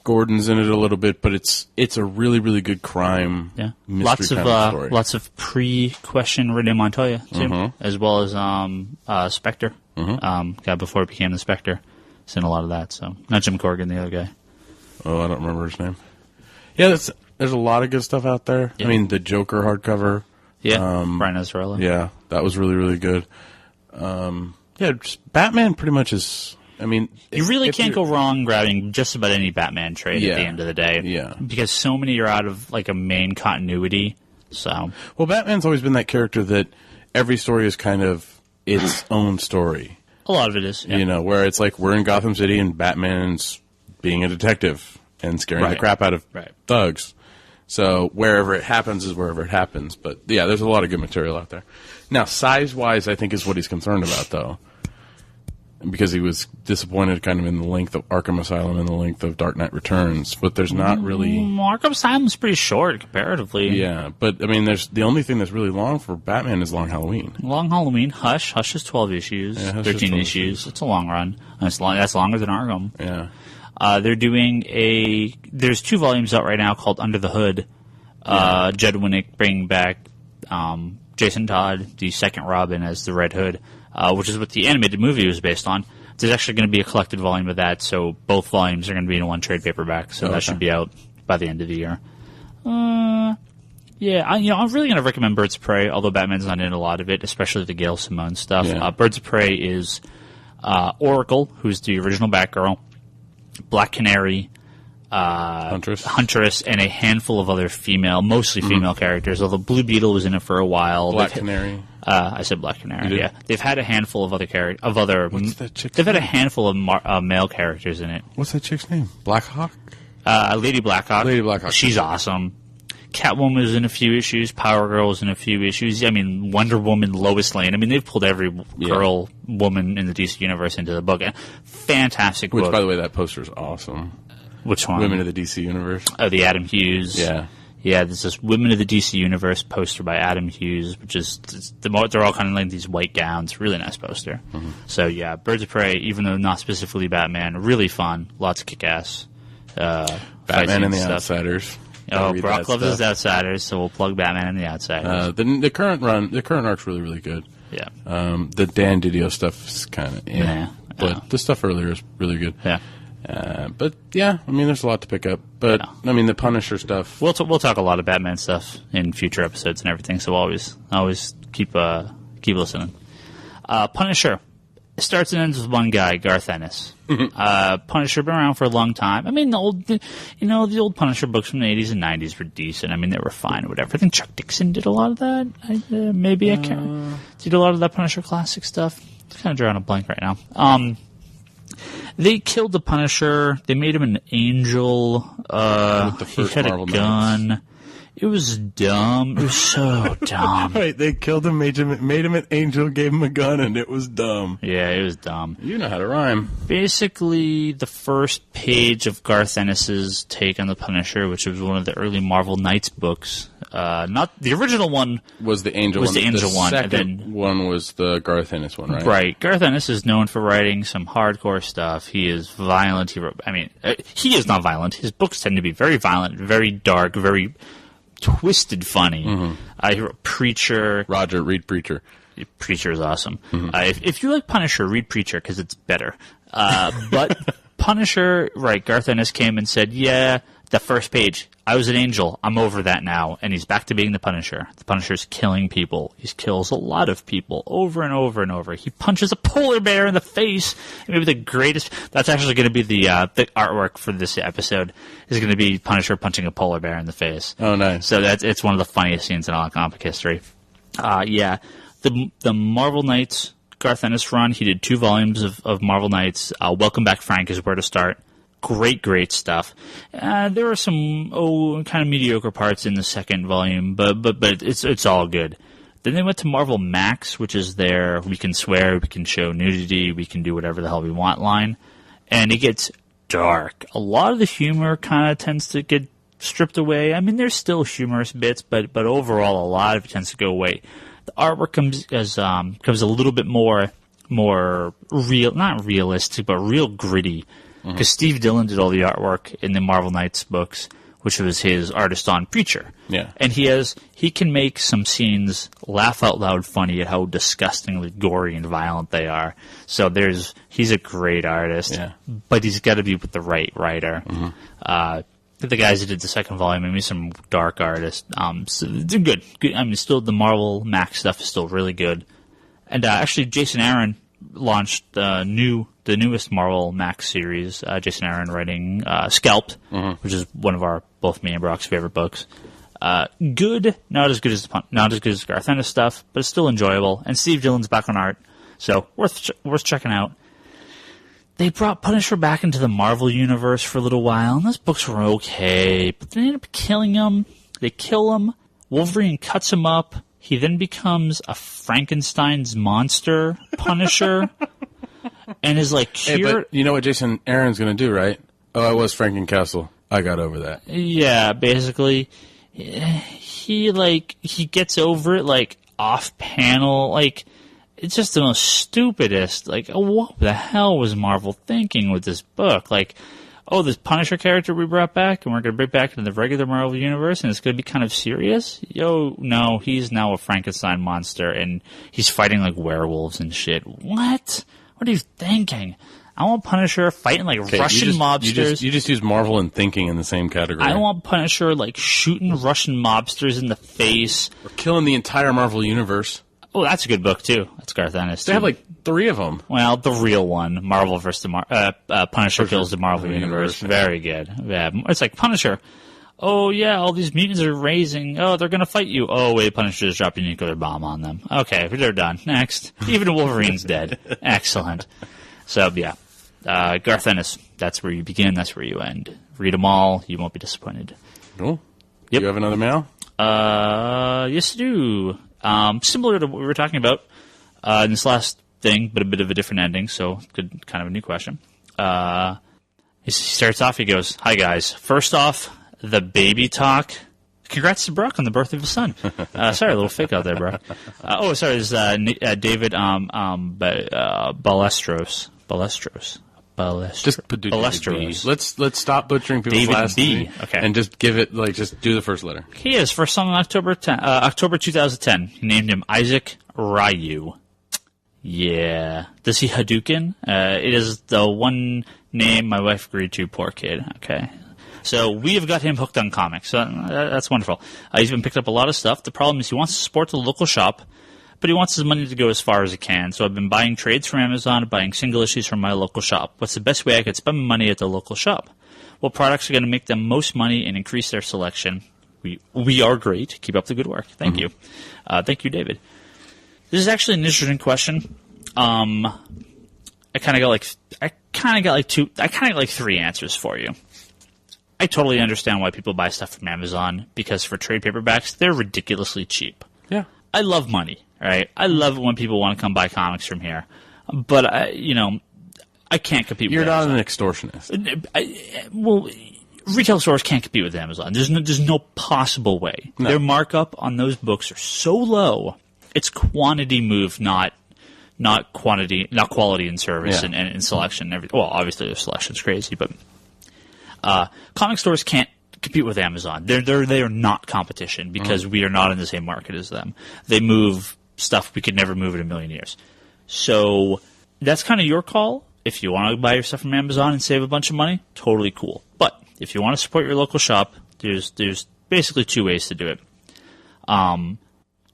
Gordon's in it a little bit, but it's a really, really good crime mystery kind of story. Lots of pre-question Renee Montoya too, as well as Spectre. Guy before it became the Spectre. It's in a lot of that. So not Jim Corrigan, the other guy. Oh, I don't remember his name. Yeah, there's a lot of good stuff out there. Yeah. I mean, the Joker hardcover. Yeah, Brian Azzarello. Yeah, that was really, really good. Just Batman pretty much is. I mean, you really can't go wrong grabbing just about any Batman trade at the end of the day. Yeah. Because so many are out of like a main continuity. So well, Batman's always been that character that every story is kind of its own story. A lot of it is. Yeah. You know, where it's like we're in Gotham City and Batman's being a detective and scaring the crap out of thugs. So wherever it happens is wherever it happens. But yeah, there's a lot of good material out there. Now, size-wise, I think is what he's concerned about, though. Because he was disappointed kind of in the length of Arkham Asylum and the length of Dark Knight Returns. But there's not really... Arkham Asylum's pretty short comparatively. Yeah, but I mean, there's the only thing that's really long for Batman is Long Halloween. Long Halloween, Hush. Hush is 12 issues, Yeah, Hush 13 is 12 issues. It's a long run. And that's longer than Arkham. Yeah. They're doing there's 2 volumes out right now called Under the Hood. Judd Winnick bringing back Jason Todd, the second Robin, as the Red Hood, which is what the animated movie was based on. There's actually going to be a collected volume of that, so both volumes are going to be in one trade paperback, so that should be out by the end of the year. I'm really going to recommend Birds of Prey, although Batman's not in a lot of it, especially the Gail Simone stuff. Yeah. Birds of Prey is Oracle, who's the original Batgirl, Black Canary, Huntress, and a handful of other mostly female characters, although Blue Beetle was in it for a while. Black Canary. I said Black Canary, yeah. They've had a handful of other What's that chick's They've had a name? handful of male characters in it. What's that chick's name? Blackhawk? Lady Blackhawk. Lady Blackhawk. She's awesome. Catwoman was in a few issues. Power Girl was in a few issues. I mean, Wonder Woman, Lois Lane. I mean, they've pulled every woman in the DC universe into the book. Fantastic book. Which, by the way, that poster is awesome. Which one? Women of the DC Universe. Oh, the Adam Hughes. Yeah. Yeah, there's this Women of the DC Universe poster by Adam Hughes, which is they're all kind of like these white gowns. Really nice poster. Mm-hmm. So yeah, Birds of Prey, even though not specifically Batman, really fun. Lots of kick-ass. Batman and the Outsiders. Oh, Brock loves his Outsiders, so we'll plug Batman and the Outsiders. The current arc's really, really good. Yeah. The Dan Didio stuff is kind of but the stuff earlier is really good. Yeah. But yeah, I mean, there's a lot to pick up. But I mean, the Punisher stuff. We'll talk a lot of Batman stuff in future episodes and everything. So always keep listening. Punisher starts and ends with one guy, Garth Ennis. Punisher been around for a long time. I mean, the old Punisher books from the 80s and 90s were decent. I mean, they were fine or whatever. I think Chuck Dixon did a lot of that. I can't did a lot of that Punisher classic stuff. I'm kind of drawing a blank right now. They killed the Punisher. They made him an angel. With the first he had Marvel a gun. Knights. It was dumb. It was so dumb. Right, they killed him, made him an angel, gave him a gun, and it was dumb. Yeah, it was dumb. You know how to rhyme. Basically, the first page of Garth Ennis's take on the Punisher, which was one of the early Marvel Knights books. Not the original one was the angel one. The second and then, one was the Garth Ennis one, right? Right. Garth Ennis is known for writing some hardcore stuff. He is violent. He is not violent. His books tend to be very violent, very dark, very twisted funny. Mm-hmm. He wrote Preacher. Read Preacher. Preacher is awesome. Mm-hmm. If you like Punisher, read Preacher because it's better. But Punisher, right, Garth Ennis came and said, yeah, The first page, I was an angel. I'm over that now. And he's back to being the Punisher. The Punisher's killing people. He kills a lot of people over and over and over. He punches a polar bear in the face. Maybe the greatest. That's actually going to be the artwork for this episode. Is going to be Punisher punching a polar bear in the face. Oh, nice. So it's one of the funniest scenes in all comic history. Yeah. The Marvel Knights Garth Ennis run. He did 2 volumes of Marvel Knights. Welcome Back, Frank is where to start. Great stuff. There were some kind of mediocre parts in the second volume, but it's all good. Then they went to Marvel Max, which is their we can swear, we can show nudity, we can do whatever the hell we want line, and it gets dark. A lot of the humor kind of tends to get stripped away. I mean, there's still humorous bits, but overall, a lot of it tends to go away. The artwork comes a little bit more real, not realistic, but real gritty. Because Steve Dillon did all the artwork in the Marvel Knights books, which was his artist on Preacher. Yeah. And he can make some scenes laugh out loud funny at how disgustingly gory and violent they are. So he's a great artist, but he's got to be with the right writer. The guys who did the second volume, maybe some dark artists, so they're good. I mean, still the Marvel Max stuff is still really good. And actually, Jason Aaron launched the newest Marvel Max series. Jason Aaron writing Scalped, which is one of both me and Brock's favorite books. Good, not as good as Garth Ennis stuff, but it's still enjoyable. And Steve Dillon's back on art, so worth checking out. They brought Punisher back into the Marvel universe for a little while, and those books were okay, but they ended up killing him. They kill him. Wolverine cuts him up. He then becomes a Frankenstein's monster Punisher, and is like cured. Hey, but you know what Jason Aaron's going to do, right? Oh, I was Frankencastle. I got over that. Yeah, basically, he gets over it like off panel, like it's just the most stupidest. Like, what the hell was Marvel thinking with this book? Like, oh, this Punisher character we brought back, and we're going to bring back into the regular Marvel universe, and it's going to be kind of serious? No, he's now a Frankenstein monster, and he's fighting like werewolves and shit. What? What are you thinking? I want Punisher fighting like Russian mobsters. You just use Marvel and thinking in the same category. I want Punisher like shooting Russian mobsters in the face. Or killing the entire Marvel universe. Oh, that's a good book, too. That's Garth Ennis, They have like 3 of them. Well, the real one, Marvel vs. Punisher Kills the Marvel Universe. Very good. Yeah, it's like Punisher. Oh, yeah, all these mutants are raising. Oh, they're going to fight you. Oh, wait, Punisher just dropped a nuclear bomb on them. Okay, they're done. Next. Even Wolverine's dead. Excellent. So, yeah. Garth Ennis, that's where you begin, that's where you end. Read them all. You won't be disappointed. Cool. Yep. Do you have another mail? Yes, I do. Similar to what we were talking about in this last thing, but a bit of a different ending, so good, kind of a new question. He starts off, he goes, "Hi guys, first off, the baby talk. Congrats to Brock on the birth of his son." Sorry, a little fake out there, bro. Sorry, this is David Ballestros. Just put Ballesteros. Let's stop butchering people's David last B. name Okay. and just give it just do the first letter. He is first song on October 2010. He named him Isaac Ryu. Yeah. Does he Hadouken? It is the one name my wife agreed to. Poor kid. Okay. So we have got him hooked on comics. So that's wonderful. He's been picked up a lot of stuff. The problem is he wants to support the local shop, but he wants his money to go as far as it can. So I've been buying trades from Amazon, buying single issues from my local shop. What's the best way I could spend money at the local shop? What products are going to make them most money and increase their selection? We are great. Keep up the good work. Thank you. Thank you, David. This is actually an interesting question. I kind of got like 3 answers for you. I totally understand why people buy stuff from Amazon, because for trade paperbacks, they're ridiculously cheap. Yeah. I love money, right? I love it when people want to come buy comics from here. But, I can't compete with Amazon. You're not an extortionist. Retail stores can't compete with Amazon. There's no possible way. No. Their markup on those books are so low. It's quantity move, not quantity, not quality in service and selection and everything. Well, obviously their selection's crazy, but comic stores can't compete with Amazon. They are not competition because we are not in the same market as them. They move stuff we could never move in a million years. So that's kind of your call. If you want to buy your stuff from Amazon and save a bunch of money, totally cool. But if you want to support your local shop, there's basically two ways to do it.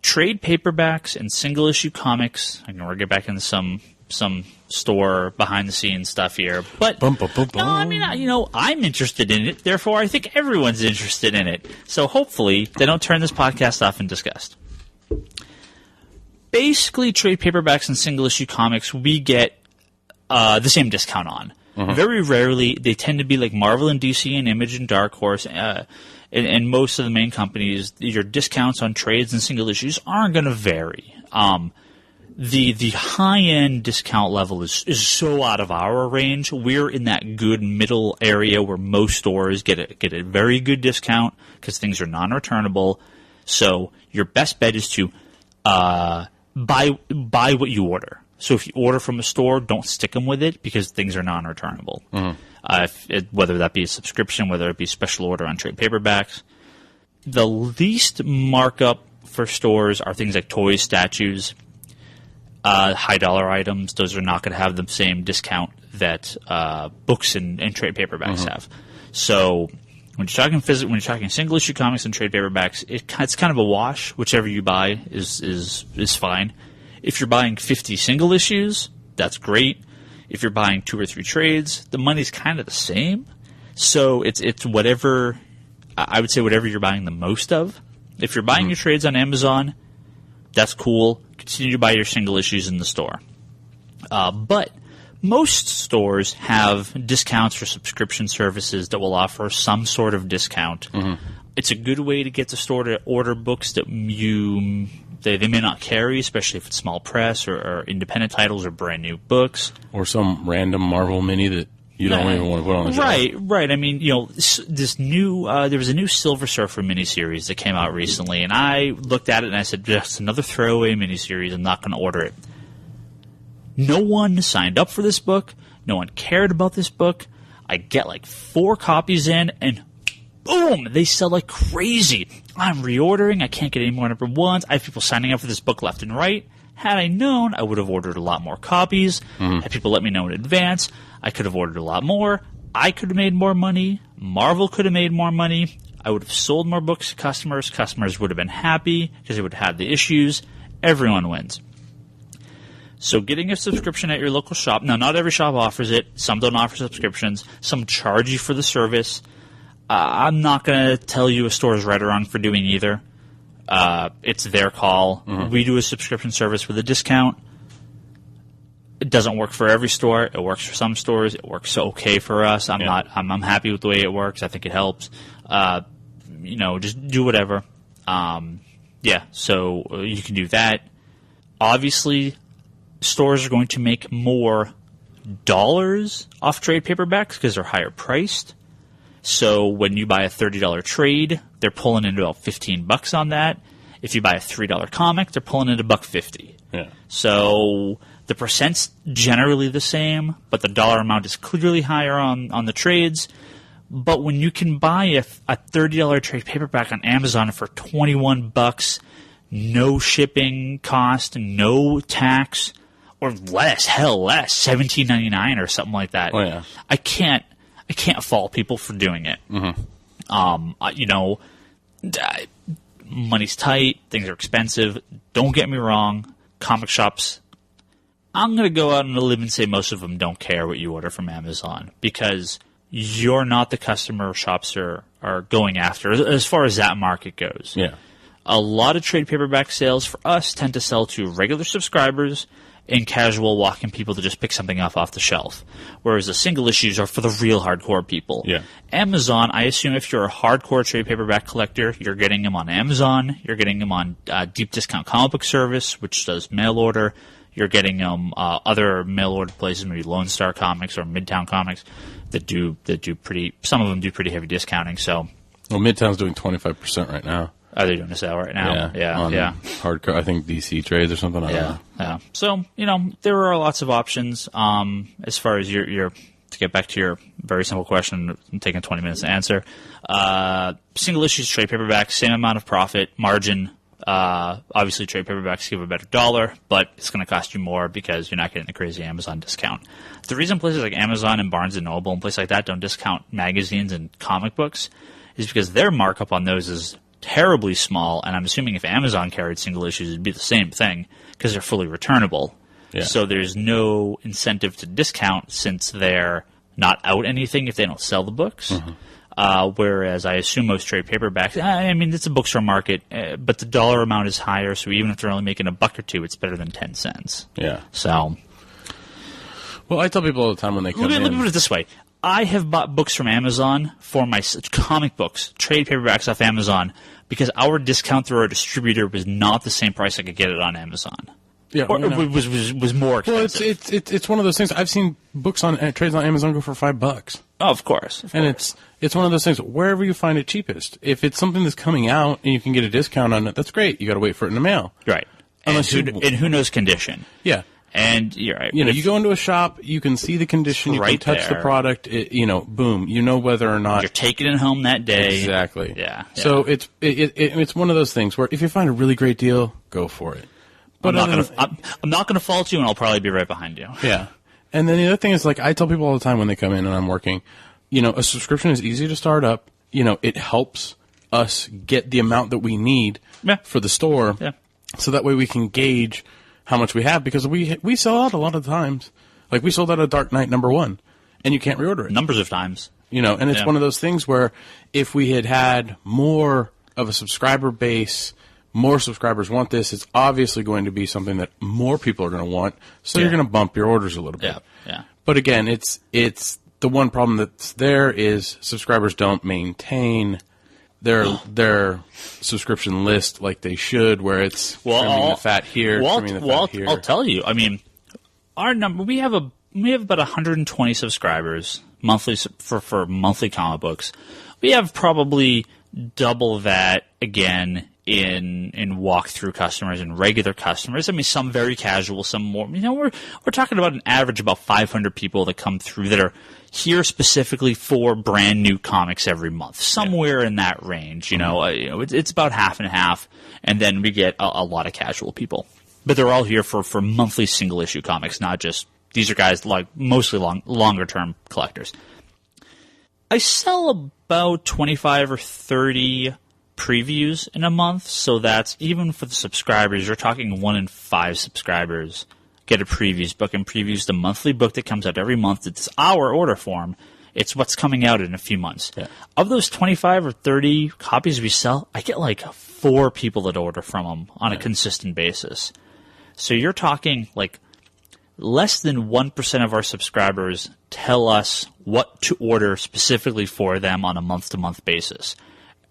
Trade paperbacks and single-issue comics. I can get back into some store behind-the-scenes stuff here. But, no, I mean, I'm interested in it. Therefore, I think everyone's interested in it. So hopefully they don't turn this podcast off in disgust. Basically, trade paperbacks and single-issue comics, we get the same discount on. Mm-hmm. Very rarely, they tend to be like Marvel and DC and Image and Dark Horse, and most of the main companies, your discounts on trades and single issues aren't going to vary. The high-end discount level is so out of our range. We're in that good middle area where most stores get a very good discount because things are non-returnable. So your best bet is to buy what you order. So if you order from a store, don't stick them with it because things are non-returnable. Mm-hmm. Whether that be a subscription, whether it be special order on trade paperbacks. The least markup for stores are things like toys, statues, high dollar items. Those are not going to have the same discount that books and trade paperbacks mm-hmm. have. So when you're talking single issue comics and trade paperbacks, it's kind of a wash. Whichever you buy is fine. If you're buying 50 single issues, that's great. If you're buying 2 or 3 trades, the money's kind of the same. So it's whatever, I would say whatever you're buying the most of. If you're buying your trades on Amazon, that's cool. Continue to buy your single issues in the store. But most stores have discounts or subscription services that will offer some sort of discount. Mm-hmm. It's a good way to get the store to order books that they may not carry, especially if it's small press or independent titles or brand new books. Or some random Marvel mini that you don't even want to put on the shelf. Right. I mean, this new there was a new Silver Surfer miniseries that came out recently, and I looked at it and I said, just another throwaway miniseries. I'm not going to order it. No one signed up for this book. No one cared about this book. I get like 4 copies in, and boom, they sell like crazy. I'm reordering. I can't get any more number 1s. I have people signing up for this book left and right. Had I known, I would have ordered a lot more copies. Mm-hmm. Had people let me know in advance, I could have ordered a lot more. I could have made more money. Marvel could have made more money. I would have sold more books to customers. Customers would have been happy because they would have had the issues. Everyone wins. So getting a subscription at your local shop. Now, not every shop offers it. Some don't offer subscriptions. Some charge you for the service. I'm not going to tell you a store is right or wrong for doing either. It's their call. Mm-hmm. We do a subscription service with a discount. It doesn't work for every store. It works for some stores. It works okay for us. I'm happy with the way it works. I think it helps. Just do whatever. So you can do that. Obviously, stores are going to make more dollars off trade paperbacks because they're higher priced. So when you buy a $30 trade, they're pulling in about $15 on that. If you buy a $3 comic, they're pulling in $1.50. Yeah. So the percent's generally the same, but the dollar amount is clearly higher on the trades. But when you can buy a $30 trade paperback on Amazon for $21, no shipping cost, no tax, or less, $17.99 or something like that. Oh yeah. I can't fault people for doing it. Mm-hmm. Money's tight. Things are expensive. Don't get me wrong. Comic shops, I'm going to go out on a limb and say most of them don't care what you order from Amazon because you're not the customer shops are going after as far as that market goes. Yeah. A lot of trade paperback sales for us tend to sell to regular subscribers and casual walking people to just pick something up off the shelf. Whereas the single issues are for the real hardcore people. Yeah. Amazon, I assume if you're a hardcore trade paperback collector, you're getting them on Amazon. You're getting them on Deep Discount Comic Book Service, which does mail order. You're getting them other mail order places, maybe Lone Star Comics or Midtown Comics, that do pretty. Some of them do pretty heavy discounting. So, well, Midtown's doing 25% right now. Are they doing a sale right now? Yeah. Hardcore, I think DC trades or something. I don't know. Yeah. So, there are lots of options. As far as your to get back to your very simple question, I'm taking 20 minutes to answer. Single issues, trade paperback, same amount of profit, margin, Obviously, trade paperbacks give a better dollar, but it's going to cost you more because you're not getting the crazy Amazon discount. The reason places like Amazon and Barnes & Noble and places like that don't discount magazines and comic books is because their markup on those is terribly small, and I'm assuming if Amazon carried single issues, it'd be the same thing because they're fully returnable. Yeah. So there's no incentive to discount since they're not out anything if they don't sell the books. Mm-hmm. Whereas I assume most trade paperbacks, I mean, it's a bookstore market, but the dollar amount is higher, so even if they're only making $1 or $2, it's better than 10 cents. Yeah. So. Well, I tell people all the time when they come in. Let me put it this way. I have bought books from Amazon for my comic books, trade paperbacks off Amazon, because our discount through our distributor was not the same price I could get it on Amazon. Yeah, or was more expensive. Well, it's one of those things. I've seen books on trades on Amazon go for $5. Oh, of course. And it's one of those things. Wherever you find it cheapest, if it's something that's coming out and you can get a discount on it, that's great. You got to wait for it in the mail, right? And who knows condition? Yeah. And you're right. You go into a shop, you can see the condition, you can touch the product. Boom, you know whether or not you're taking it home that day. Exactly. Yeah. So it's one of those things where if you find a really great deal, go for it. But I'm not gonna fault you, and I'll probably be right behind you. Yeah. And then the other thing is, like, I tell people all the time when they come in and I'm working, a subscription is easy to start up. It helps us get the amount that we need for the store. Yeah. So that way we can gauge how much we have, because we sell out a lot of times. Like, we sold out a Dark Knight #1, and you can't reorder it. Numbers of times. And it's one of those things where if we had more of a subscriber base, more subscribers want this, it's obviously going to be something that more people are going to want, so you're going to bump your orders a little bit. Yeah. But again, it's the one problem that's there is subscribers don't maintain their subscription list like they should, where it's trimming the fat here, trimming the fat here. I'll tell you. I mean, our number, we have about 120 subscribers monthly for monthly comic books. We have probably double that again in walkthrough customers and regular customers. I mean, some very casual, some more. We're talking about an average about 500 people that come through that are here specifically for brand new comics every month, somewhere in that range. It's about half and half, and then we get a lot of casual people, but they're all here for monthly single issue comics, not just these are guys like mostly longer term collectors. I sell about 25 or 30 previews in a month, so that's even for the subscribers. You're talking 1 in 5 subscribers get a previews book, and previews the monthly book that comes out every month. It's our order form. It's what's coming out in a few months. Yeah. Of those 25 or 30 copies we sell, I get like 4 people that order from them on a consistent basis. So you're talking like less than 1% of our subscribers tell us what to order specifically for them on a month-to-month basis.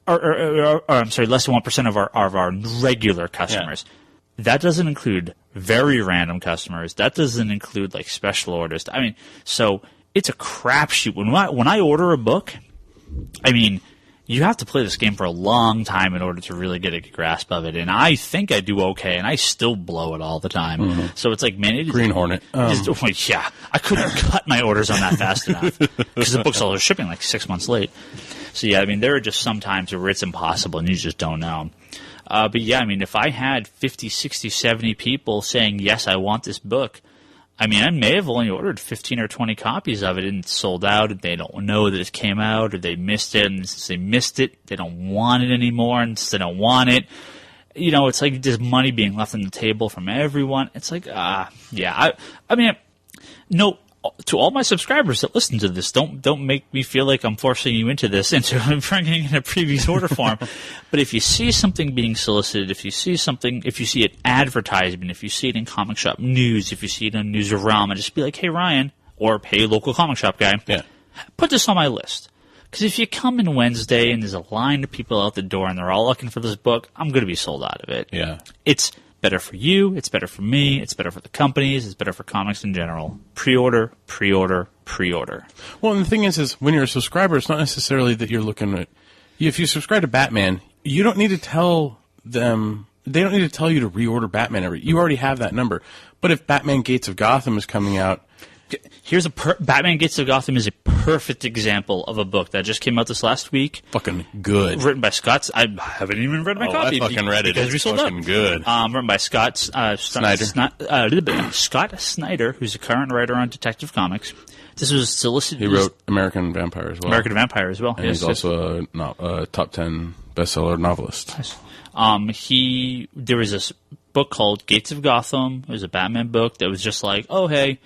Or I'm sorry, less than 1% of our regular customers. Yeah. That doesn't include very random customers. That doesn't include like special orders. I mean, so it's a crapshoot. When I order a book, I mean, you have to play this game for a long time in order to really get a grasp of it. And I think I do okay, and I still blow it all the time. Mm-hmm. So it's like, man, Green Hornet. Yeah, I couldn't cut my orders on that fast enough because the books are shipping like 6 months late. So yeah, I mean, there are just some times where it's impossible and you just don't know. But yeah, I mean, if I had 50, 60, 70 people saying, yes, I want this book, I mean, I may have only ordered 15 or 20 copies of it and it's sold out, and they don't know that it came out, or they missed it, and since they missed it, they don't want it anymore, and since they don't want it, it's like there's money being left on the table from everyone. It's like, yeah. I mean, no, to all my subscribers that listen to this, don't make me feel like I'm forcing you into this, into bringing in a previous order form. But if you see something being solicited, if you see it advertisement, if you see it in comic shop news, if you see it on Newsarama, just be like, hey, Ryan, or hey, local comic shop guy, put this on my list. Because if you come in Wednesday and there's a line of people out the door and they're all looking for this book, I'm going to be sold out of it. Yeah. It's better for you, it's better for me, it's better for the companies, it's better for comics in general. Pre-order, pre-order, pre-order. Well, and the thing is when you're a subscriber, it's not necessarily that you're looking at... If you subscribe to Batman, you don't need to tell them... They don't need to tell you to reorder Batman you already have that number. But if Batman Gates of Gotham is coming out... Batman Gates of Gotham is a perfect example of a book that just came out this last week. Fucking good. Written by Scott. I haven't even read my copy. I fucking read it. Because it's fucking good. Written by Scott Snyder. Scott Snyder, who's a current writer on Detective Comics. This was solicited. He wrote American Vampire as well. American Vampire as well. And he's also a top 10 bestseller novelist. Nice. There was this book called Gates of Gotham. It was a Batman book that was just like, oh, hey,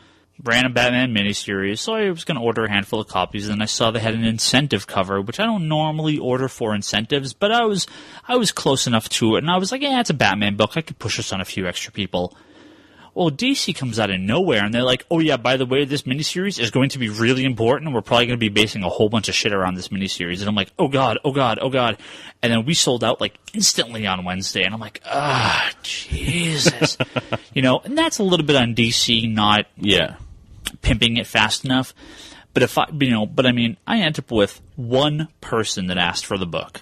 random Batman miniseries. So I was going to order a handful of copies, and I saw they had an incentive cover, which I don't normally order for incentives, but I was close enough to it, and I was like, yeah, it's a Batman book. I could push this on a few extra people. Well, DC comes out of nowhere, and they're like, oh, yeah, by the way, this miniseries is going to be really important, and we're probably going to be basing a whole bunch of shit around this miniseries. And I'm like, oh, God, oh, God, oh, God. And then we sold out, like, instantly on Wednesday, and I'm like, Jesus. And that's a little bit on DC not pimping it fast enough. But I ended up with one person that asked for the book.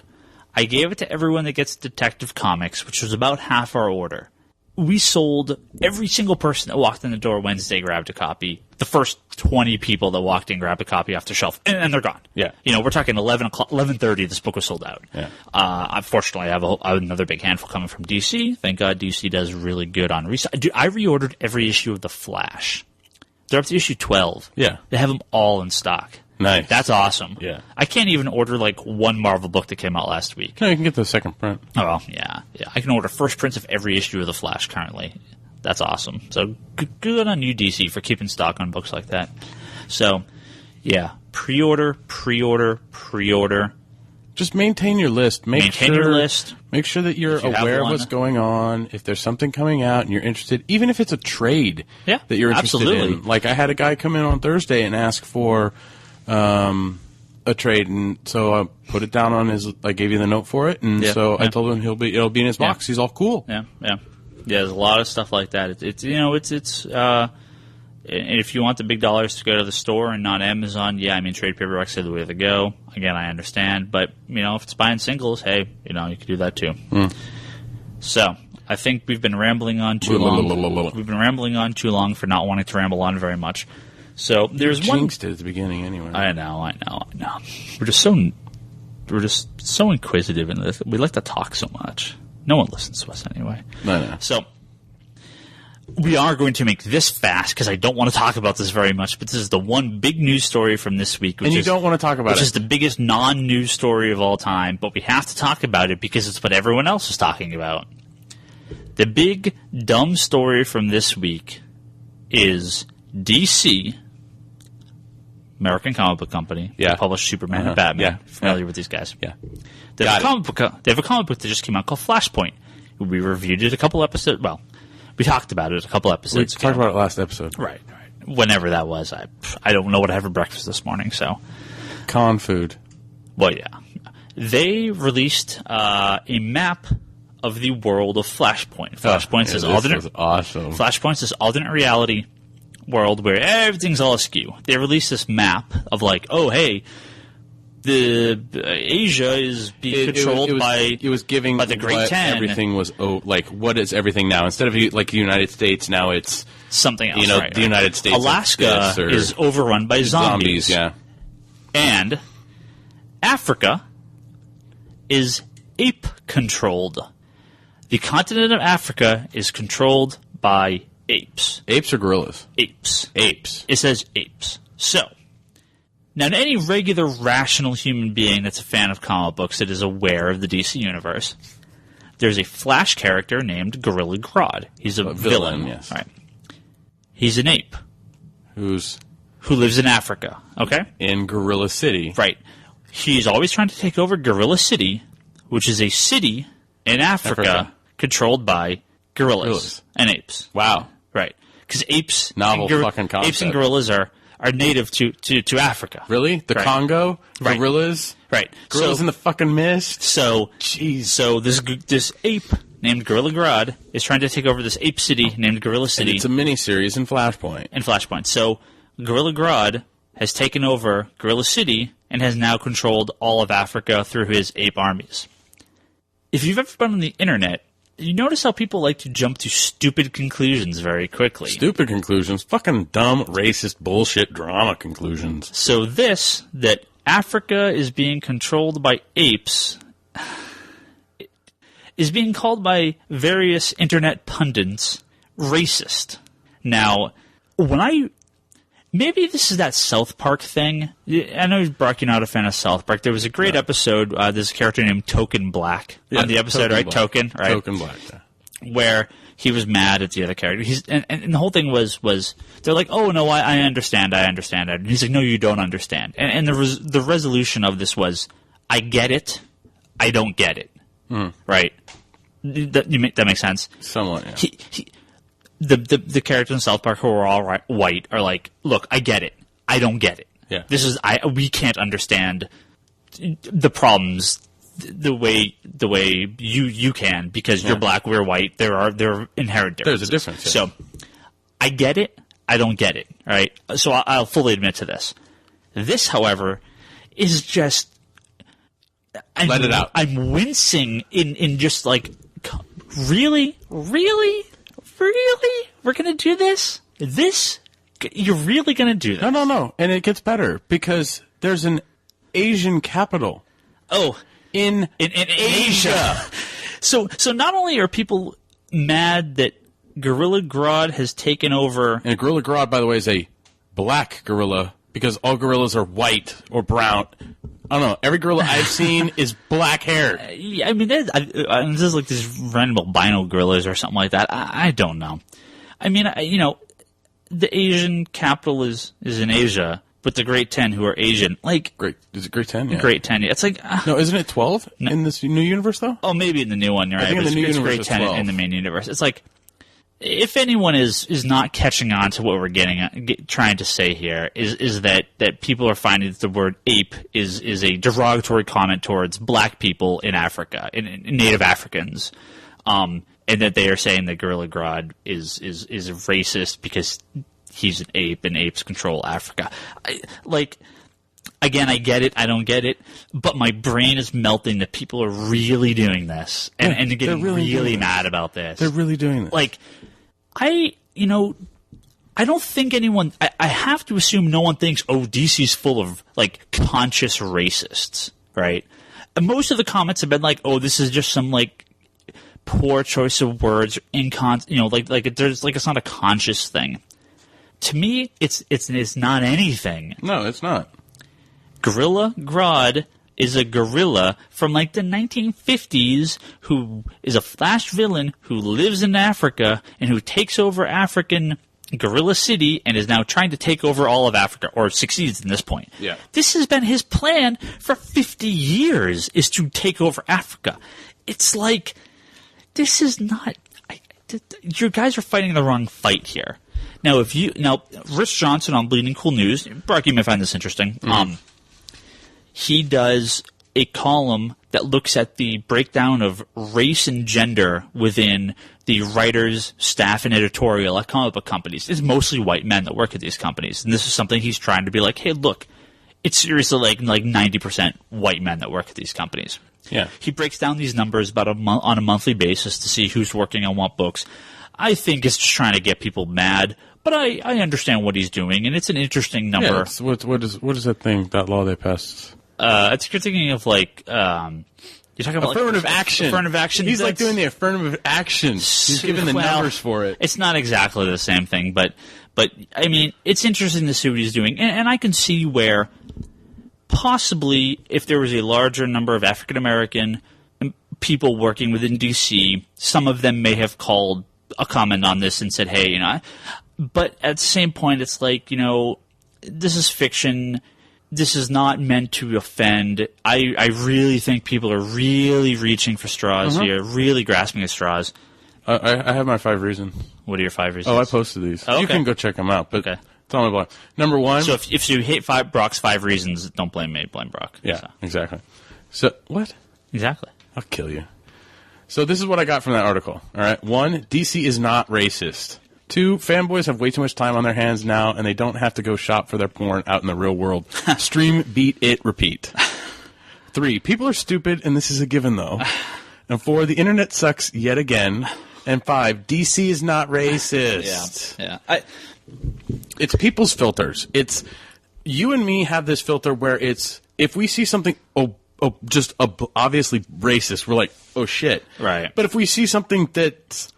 I gave it to everyone that gets Detective Comics, which was about half our order. We sold every single person that walked in the door Wednesday grabbed a copy. The first 20 people that walked in grabbed a copy off the shelf, and they're gone. Yeah. We're talking 11:30. This book was sold out. Yeah. Unfortunately, I have another big handful coming from DC. Thank God DC does really good on restock. Dude, I reordered every issue of The Flash. They're up to issue 12. Yeah. They have them all in stock. Nice. That's awesome. Yeah. I can't even order like one Marvel book that came out last week. No, you can get the second print. Oh, well, yeah. I can order first prints of every issue of The Flash currently. That's awesome. So good on you, DC, for keeping stock on books like that. So, yeah, pre-order. Just maintain your list. Maintain your list. Make sure that you're aware of what's going on. If there's something coming out and you're interested, even if it's a trade that you're interested in. Like, I had a guy come in on Thursday and ask for a trade, and so I put it down on his. I gave you the note for it, and I told him it'll be in his box. He's all cool. Yeah. There's a lot of stuff like that. It's and if you want the big dollars to go to the store and not Amazon, trade paperbacks are the way to go. Again, I understand, but if it's buying singles, hey, you can do that too. So I think we've been rambling on too long. We've been rambling on too long for not wanting to ramble on very much. So there's one. Jinxed it at the beginning, anyway. I know. We're just so inquisitive in this. We like to talk so much. No one listens to us anyway. No. So we are going to make this fast because I don't want to talk about this very much. But this is the one big news story from this week, and you don't want to talk about it, which is the biggest non-news story of all time. But we have to talk about it because it's what everyone else is talking about. The big dumb story from this week is DC. American Comic Book Company. Yeah. They publish Superman and Batman. Familiar with these guys. Yeah. They have a comic book that just came out called Flashpoint. We reviewed it a couple episodes. Well, we talked about it a couple episodes ago. We talked about it last episode. Right. Whenever that was. I don't know what I had for breakfast this morning, so. Con food. Well, yeah. They released a map of the world of Flashpoint. Flashpoint is awesome. Flashpoint's this alternate reality world where everything's all askew. They released this map of like, oh, hey, the Asia is being controlled by the Great Ten. Everything was what is everything now? Instead of like the United States, now it's something else. The United States. Alaska is overrun by zombies. Yeah, and Africa is ape controlled. The continent of Africa is controlled by apes. Apes or gorillas? Apes. Apes. It says apes. So, now to any regular rational human being that's a fan of comic books that is aware of the DC universe, there's a Flash character named Gorilla Grodd. He's a villain. Yes. Right. He's an ape. Who lives in Africa, okay? In Gorilla City. Right. He's always trying to take over Gorilla City, which is a city in Africa. Controlled by gorillas and apes. Wow. Right. Because apes fucking concept. Apes and gorillas are native to Africa. Really? The Congo? Right. Gorillas? Right. Gorillas in the fucking mist? Jeez. So this ape named Gorilla Grodd is trying to take over this ape city named Gorilla City. And it's a mini-series in Flashpoint. So Gorilla Grodd has taken over Gorilla City and has now controlled all of Africa through his ape armies. If you've ever been on the internet, you notice how people like to jump to stupid conclusions very quickly. Stupid conclusions. Fucking dumb, racist, bullshit drama conclusions. So that Africa is being controlled by apes is being called by various internet pundits racist. Now, maybe this is that South Park thing. I know, Brock, you're not a fan of South Park. There was a great episode, there's a character named Token Black on the episode, right? Token, right? Token Black, yeah. Where he was mad at the other character. And the whole thing was they're like, oh, no, I understand. And he's like, no, you don't understand. And the resolution of this was, I get it, I don't get it. Right? That makes sense? Somewhat, yeah. The characters in South Park who are all white are like, look, I get it, I don't get it. Yeah. We can't understand the problems the way you can because you're black, we're white. There are inherent differences. There's a difference. Yeah. So I get it, I don't get it. Right. So I'll fully admit to this. This, however, is just let it out. I'm wincing in just like, really. We're going to do this? You're really going to do this? No. And it gets better because there's an Asian capital. Oh. In Asia. So not only are people mad that Gorilla Grodd has taken over... And Gorilla Grodd, by the way, is a black gorilla because all gorillas are white or brown. I don't know. Every gorilla I've seen is black hair. Yeah, I mean, there's like these random albino gorillas or something like that. I don't know. I mean, the Asian capital is in Asia, but the Great 10 who are Asian, like... Is it Great 10? Yeah. Great 10, yeah. It's like... no, isn't it 12 in this new universe, though? Oh, maybe in the new one, you're right. I think in the new universe Great 10 in the main universe. It's like... If anyone is not catching on to what we're trying to say here, is that people are finding that the word ape is a derogatory comment towards black people in Africa, in Native Africans, and that they are saying that Gorilla Grodd is racist because he's an ape and apes control Africa. Again, I get it, I don't get it, but my brain is melting that people are really doing this and getting really mad about this. They're really doing this. Like, I don't think anyone... I have to assume no one thinks, oh, DC's full of, like, conscious racists, right? And most of the comments have been like, oh, this is just some, like, poor choice of words, like there's, like, it's not a conscious thing. To me, it's not anything. No, it's not. Gorilla Grodd is a gorilla from like the 1950s who is a Flash villain who lives in Africa and who takes over African Gorilla City and is now trying to take over all of Africa, or succeeds in this point. Yeah. This has been his plan for 50 years, is to take over Africa. It's like, this is not... you guys are fighting the wrong fight here. Now, Rich Johnson on Bleeding Cool News, Brock, you may find this interesting. Mm-hmm. He does a column that looks at the breakdown of race and gender within the writers, staff, and editorial at comic book companies. It's mostly white men that work at these companies. And this is something he's trying to be like, hey, look, it's seriously like 90% white men that work at these companies. Yeah. He breaks down these numbers about on a monthly basis to see who's working on what books. I think it's just trying to get people mad. But I understand what he's doing, and it's an interesting number. Yeah, what is that thing, that law they passed? I think you're thinking of like you're talking about affirmative action. Affirmative action. He's like doing the affirmative action. He's giving the numbers for it. It's not exactly the same thing, but I mean, it's interesting to see what he's doing, and I can see where possibly if there was a larger number of African American people working within DC, some of them may have called a comment on this and said, hey, But at the same point, it's like, this is fiction. This is not meant to offend. I really think people are really reaching for straws here, really grasping at straws. I have my 5 reasons. What are your 5 reasons? Oh, I posted these. Oh, okay. You can go check them out. But okay. It's on my blog. Number 1. So if you hate Brock's 5 reasons, don't blame me. Blame Brock. Yeah, exactly. So what? Exactly. I'll kill you. So this is what I got from that article. All right. 1, DC is not racist. 2, fanboys have way too much time on their hands now, and they don't have to go shop for their porn out in the real world. Stream, beat it, repeat. 3, people are stupid, and this is a given, though. And 4, the internet sucks yet again. And 5, DC is not racist. Yeah. It's people's filters. It's you and me have this filter where it's if we see something just obviously racist, we're like, oh shit. Right. But if we see something that's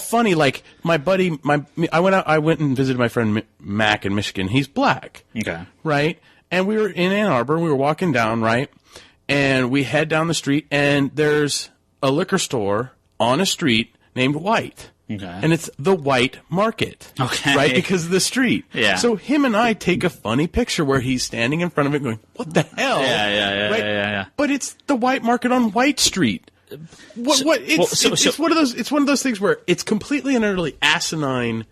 funny, like my buddy, I went and visited my friend Mac in Michigan. He's black. Okay. Right. And we were in Ann Arbor. We were walking down, right, and we head down the street, and there's a liquor store on a street named White. Okay. And it's the White Market. Okay. Right? Because of the street. Yeah. So him and I take a funny picture where he's standing in front of it going, what the hell? Yeah. Right? Yeah. But it's the White Market on White Street. It's one of those things where it's completely and utterly asinine.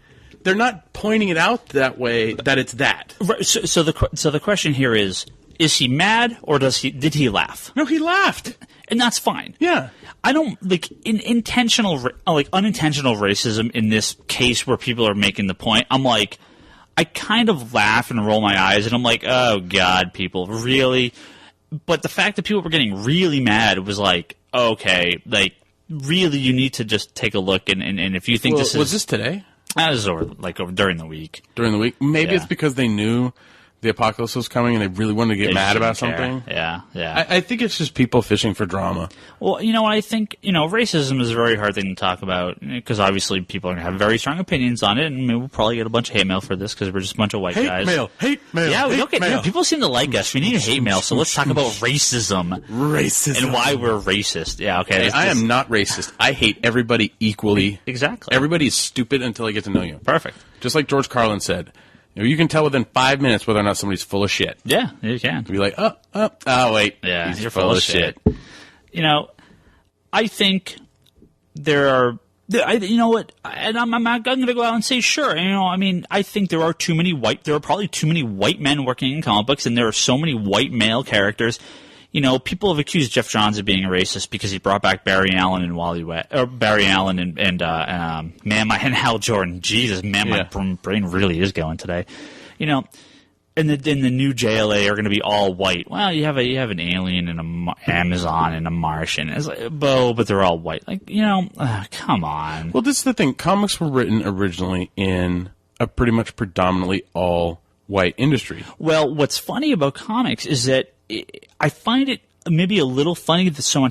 They're not pointing it out that way that it's that. Right, so the question here is he mad or did he laugh? No, he laughed. And that's fine. Yeah. I don't like unintentional racism in this case where people are making the point. I'm like, I kind of laugh and roll my eyes, and I'm like, oh God, people really. But the fact that people were getting really mad was like, okay, like really, you need to just take a look, and if you think was this today? That was over during the week. During the week, maybe it's because they knew the apocalypse was coming and they really wanted to get mad about something. Yeah. I think it's just people fishing for drama. Well, I think, racism is a very hard thing to talk about because obviously people are going to have very strong opinions on it, and maybe we'll probably get a bunch of hate mail for this because we're just a bunch of white guys. Hate mail. Yeah, we don't get mail. People seem to like us. We need hate mail, so let's talk about racism. And why we're racist. Yeah, okay. Hey, I am not racist. I hate everybody equally. Exactly. Everybody is stupid until I get to know you. Perfect. Just like George Carlin said. You can tell within 5 minutes whether or not somebody's full of shit. Yeah, you can. Be like, oh, wait. Yeah, you're full of shit. I think there are. You know what? And I'm going to go out and say, sure. I think there are probably too many white men working in comic books, and there are so many white male characters. People have accused Jeff Johns of being a racist because he brought back Barry Allen and and Hal Jordan. Jesus, man, my brain really is going today. And the new JLA are going to be all white. Well, you have an alien and an Amazon and a Martian. It's like, but they're all white. Like, come on. Well, this is the thing. Comics were written originally in a pretty much predominantly all white industry. Well, what's funny about comics is that I find it maybe a little funny that so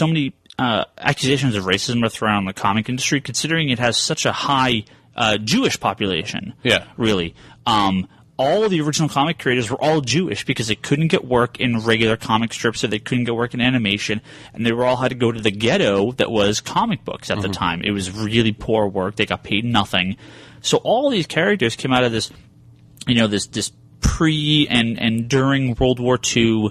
many accusations of racism are thrown on the comic industry, considering it has such a high Jewish population. Yeah, really. All the original comic creators were all Jewish because they couldn't get work in regular comic strips, or they couldn't get work in animation, and they all had to go to the ghetto that was comic books at the time. It was really poor work. They got paid nothing. So all these characters came out of this, this pre and during World War II,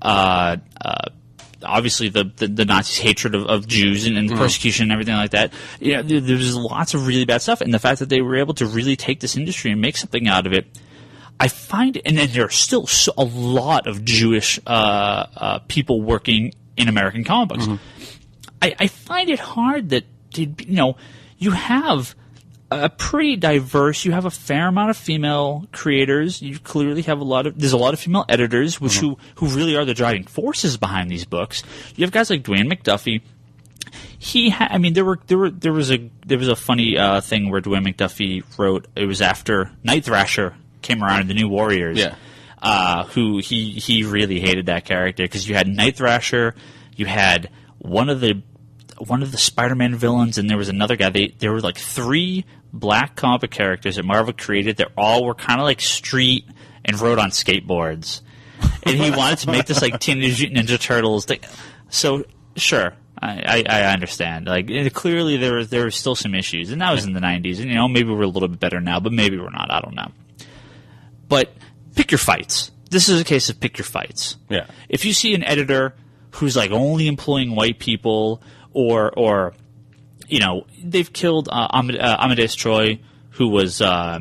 obviously the Nazis' hatred of Jews and persecution and everything like that. There was lots of really bad stuff, and the fact that they were able to really take this industry and make something out of it, I find, and then there are still a lot of Jewish people working in American comic books. I find it hard that you have a pretty diverse. You have a fair amount of female creators. You clearly have there's a lot of female editors, which who really are the driving forces behind these books. You have guys like Dwayne McDuffie. There was a funny thing where Dwayne McDuffie wrote. It was after Night Thrasher came around in the New Warriors. Yeah. Who he really hated that character because you had Night Thrasher, you had one of the Spider-Man villains, and there was another guy. There were like 3 black comic book characters that Marvel created that all were kind of like street and rode on skateboards. And he wanted to make this like Teenage Mutant Ninja Turtles thing. So, sure, I understand. Like, clearly there were still some issues, and that was in the 90s. And, maybe we're a little bit better now, but maybe we're not. I don't know. But pick your fights. This is a case of pick your fights. Yeah. If you see an editor who's like only employing white people, or they've killed Amadeus Choi, who was or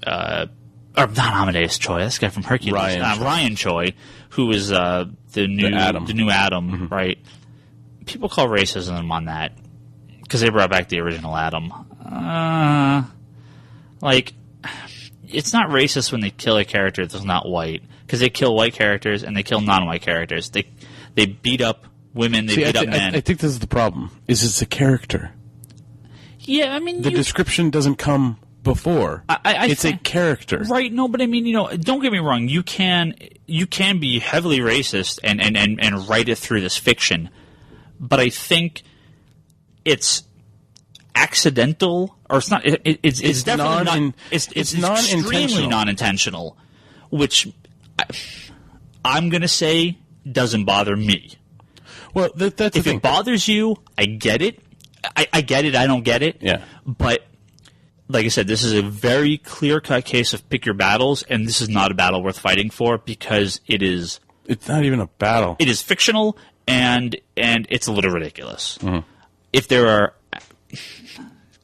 not Amadeus Choi, that's the guy from Hercules, Ryan Choi, who was the new Atom, right? People call racism on that because they brought back the original Atom. It's not racist when they kill a character that's not white, because they kill white characters and they kill non-white characters. They beat up women, they beat up men. I think this is the problem, is it's a character. Yeah, I mean... The description doesn't come before. It's a character. Right, no, but I mean, don't get me wrong. You can be heavily racist and write it through this fiction, but I think it's accidental, or it's not. It's definitely not. It's extremely non-intentional, which I'm going to say doesn't bother me. Well, that's the thing. If it bothers you, I get it. I get it. I don't get it. Yeah. But like I said, this is a very clear-cut case of pick your battles, and this is not a battle worth fighting for because it is. It's not even a battle. It is fictional, and it's a little ridiculous. Mm-hmm. If there are.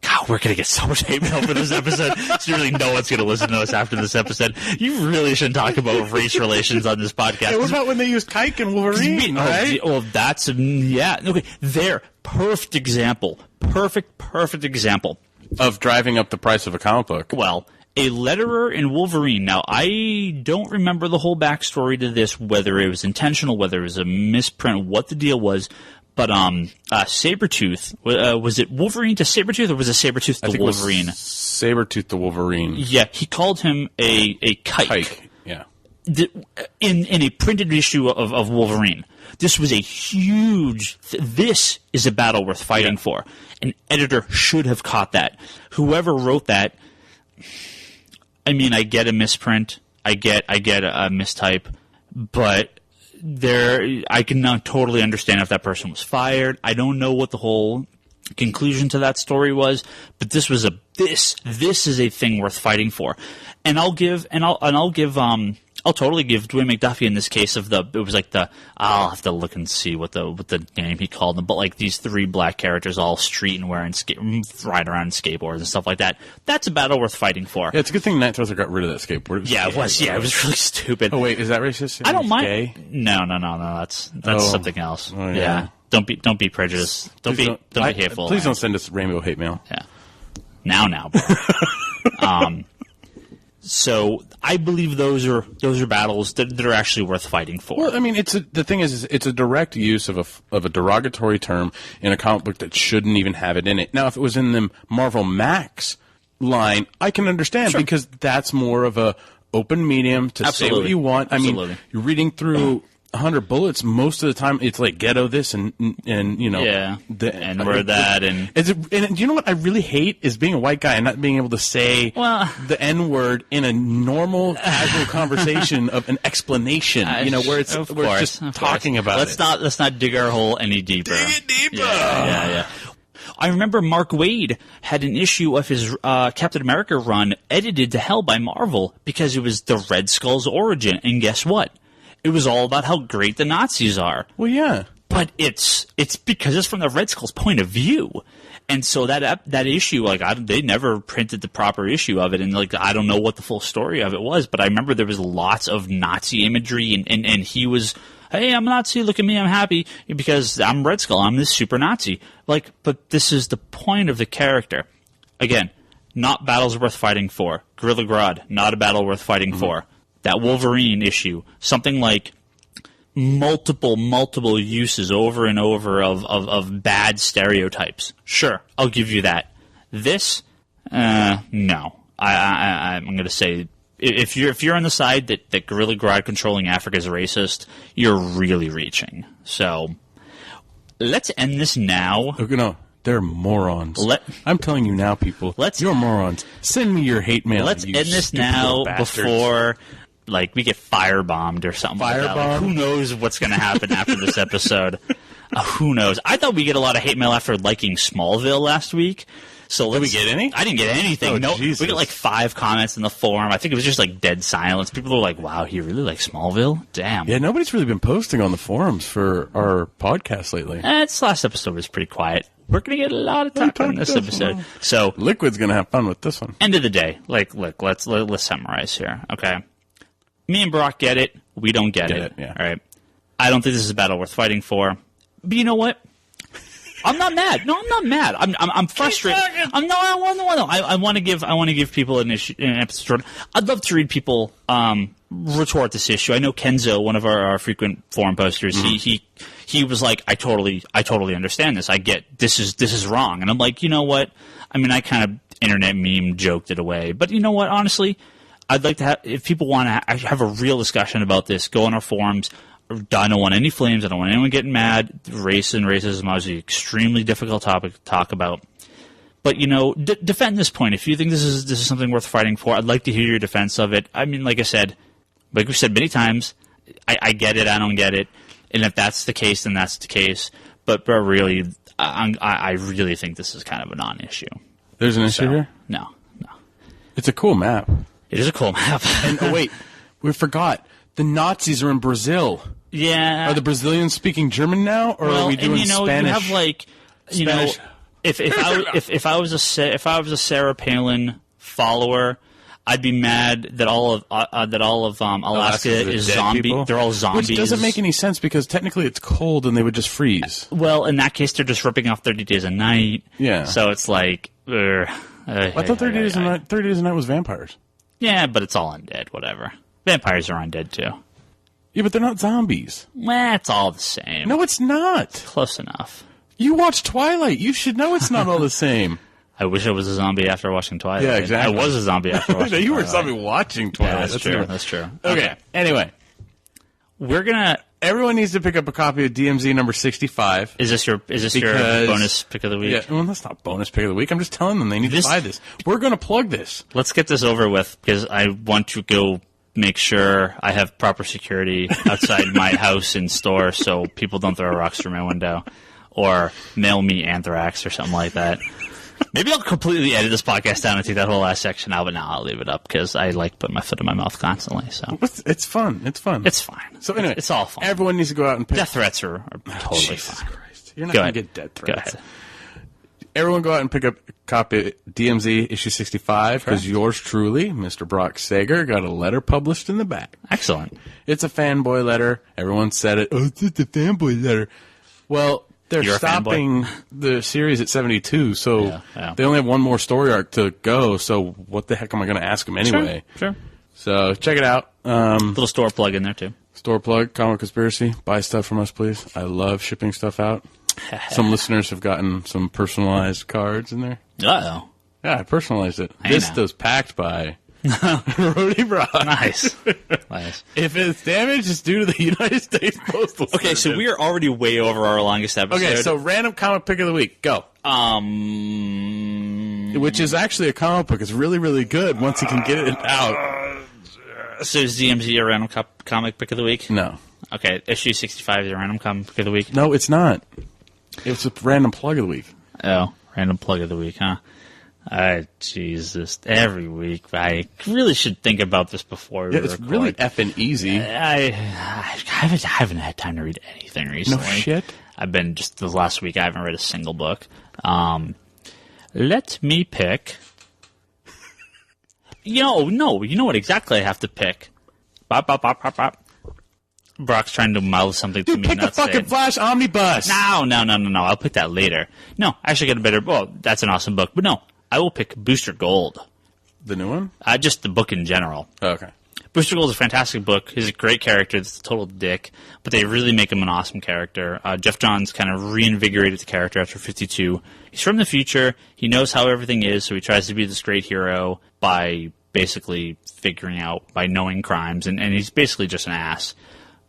God, we're going to get so much hate mail for this episode. Surely no one's going to listen to us after this episode. You really shouldn't talk about race relations on this podcast. Hey, what about when they used Kike and Wolverine, right? Well, that's... Yeah. Okay, there. Perfect example. Perfect example. Of driving up the price of a comic book. Well, a letterer in Wolverine. Now, I don't remember the whole backstory to this, whether it was intentional, whether it was a misprint, what the deal was. But Sabretooth, was it Wolverine to Sabretooth, or was it Sabretooth to Wolverine? Sabretooth to Wolverine. Yeah, he called him a kike. Yeah. In a printed issue of Wolverine. This was a huge... This is a battle worth fighting for. An editor should have caught that. Whoever wrote that... I mean, I get a misprint. I get a mistype. But... I can now totally understand if that person was fired. I don't know what the whole conclusion to that story was, but this was this is a thing worth fighting for. And I'll totally give Dwayne McDuffie in this case I'll have to look and see what the name he called them, but like these three black characters all street and ride around in skateboards and stuff like that. That's a battle worth fighting for. Yeah, it's a good thing Night Thrower got rid of that skateboard. Yeah, it was. Yeah, it was really stupid. Oh wait, is that racist? I don't mind. Gay? No. That's something else. Oh, yeah. Don't be prejudiced. Don't be hateful. Please don't send us rainbow hate mail. Yeah. Now, bro. So I believe those are battles that are actually worth fighting for. Well, I mean, the thing is it's a direct use of a derogatory term in a comic book that shouldn't even have it in it. Now, if it was in the Marvel Max line, I can understand because that's more of a open medium to say what you want. I mean, you're reading through 100 bullets, most of the time it's like ghetto this and the N-word that and you know what I really hate is being a white guy and not being able to say the N-word in a normal casual conversation of an explanation, where it's just talking about it. Let's not dig our hole any deeper. Dig it deeper. Yeah. I remember Mark Waid had an issue of his Captain America run edited to hell by Marvel because it was the Red Skull's origin, and guess what? It was all about how great the Nazis are. Well, yeah. But it's because it's from the Red Skull's point of view. And so that issue, they never printed the proper issue of it, and I don't know what the full story of it was, but I remember there was lots of Nazi imagery, and he was, hey, I'm a Nazi, look at me, I'm happy, because I'm Red Skull, I'm this super Nazi. But this is the point of the character. Again, not battles worth fighting for. Gorilla Grodd, not a battle worth fighting for. That Wolverine issue, something like multiple uses over and over of bad stereotypes. Sure, I'll give you that. This, no. I'm going to say if you're on the side that Gorilla Grodd controlling Africa is racist, you're really reaching. So let's end this now. Okay, no. They're morons. I'm telling you now, people. You're morons. Send me your hate mail. Let's end this now before we get firebombed or something like that. Who knows what's going to happen after this episode? Who knows? I thought we get a lot of hate mail after liking Smallville last week. So did we get any? I didn't get anything. Oh, no, Jesus. We got 5 comments in the forum. I think it was just dead silence. People were like, "Wow, he really likes Smallville." Damn. Yeah, nobody's really been posting on the forums for our podcast lately. This last episode was pretty quiet. We're going to get a lot of talk on this episode. So Liquid's going to have fun with this one. End of the day, look, let's summarize here, okay? Me and Brock get it. We don't get it. Yeah. All right. I don't think this is a battle worth fighting for. But you know what? I'm not mad. No, I'm not mad. I'm frustrated. I want to give people an episode. I'd love to read people retort this issue. I know Kenzo, one of our frequent forum posters, he was like, I totally understand this. I get this is wrong. And I'm like, you know what? I mean, I kind of internet meme joked it away. But you know what? Honestly, I'd like to have, if people want to have a real discussion about this, go on our forums. I don't want any flames. I don't want anyone getting mad. Race and racism is an extremely difficult topic to talk about. But, you know, defend this point. If you think this is something worth fighting for, I'd like to hear your defense of it. I mean, like we said many times, I get it, I don't get it. And if that's the case, then that's the case. But really, I really think this is kind of a non-issue. There's an issue here? No. It's a cool map. It is a cool map. And wait, we forgot. The Nazis are in Brazil. Yeah. Are the Brazilians speaking German now, or are we doing Spanish? You have like, you Spanish. know, if I was a Sarah Palin follower, I'd be mad that all of Alaska is zombie. People? They're all zombies. Which doesn't make any sense because technically it's cold and they would just freeze. Well, in that case, they're just ripping off 30 Days a Night. Yeah. So it's like, I thought 30 Days a Night was vampires. Yeah, but it's all undead. Whatever. Vampires are undead too. Yeah, but they're not zombies. Well, it's all the same. No, it's not. Close enough. You watched Twilight. You should know it's not all the same. I wish I was a zombie after watching Twilight. Yeah, exactly. I was a zombie after watching Twilight. You were a zombie watching Twilight. Yeah, that's true. That's true. Okay. Anyway. Everyone needs to pick up a copy of DMZ number 65. Is this your bonus pick of the week? Yeah, well, that's not bonus pick of the week. I'm just telling them they need to buy this. We're going to plug this. Let's get this over with because I want to go make sure I have proper security outside my house and store so people don't throw rocks through my window or mail me anthrax or something like that. Maybe I'll completely edit this podcast down and take that whole last section out, but now I'll leave it up because I like putting my foot in my mouth constantly. So it's fun. It's fun. It's fine. So anyway, it's all fun. Everyone needs to go out and pick. Death threats are totally Jesus fine. Christ. You're not going to get death threats. Go ahead. Everyone go out and pick up a copy of DMZ issue 65 because yours truly, Mr. Brock Sager, got a letter published in the back. Excellent. It's a fanboy letter. Everyone said it. Oh, it's just a fanboy letter. Well, they're stopping the series at 72, so they only have one more story arc to go, so what the heck am I going to ask them anyway? Sure. So check it out. Little store plug in there, too. Store plug, Comic Conspiracy. Buy stuff from us, please. I love shipping stuff out. Some listeners have gotten some personalized cards in there. Uh-oh. Yeah, I personalized it. This was packed by Rody Brock. Nice. If it's damaged, it's due to the United States Postal Service. Okay, so we are already way over our longest episode. Okay, so random comic pick of the week. Go. Which is actually a comic book. It's really, really good once you can get it out. So is DMZ a random comic pick of the week? No. Okay, issue 65 is a random comic pick of the week? No, it's not. It's a random plug of the week. Oh, random plug of the week, huh? Jesus, every week. I really should think about this before we record. It's really effing easy. I haven't had time to read anything recently. No shit? I've been just the last week. I haven't read a single book. Let me pick. You know what exactly I have to pick. Bop, bop, bop, bop, bop. Brock's trying to mouth something to me. Pick the fucking Flash Omnibus. No. I'll pick that later. No, I actually get a better. Well, that's an awesome book, but no, I will pick Booster Gold. The new one? Just the book in general. Oh, okay. Booster Gold is a fantastic book. He's a great character. It's a total dick, but they really make him an awesome character. Jeff Johns kind of reinvigorated the character after 52. He's from the future. He knows how everything is, so he tries to be this great hero by basically figuring out, by knowing crimes, and he's basically just an ass.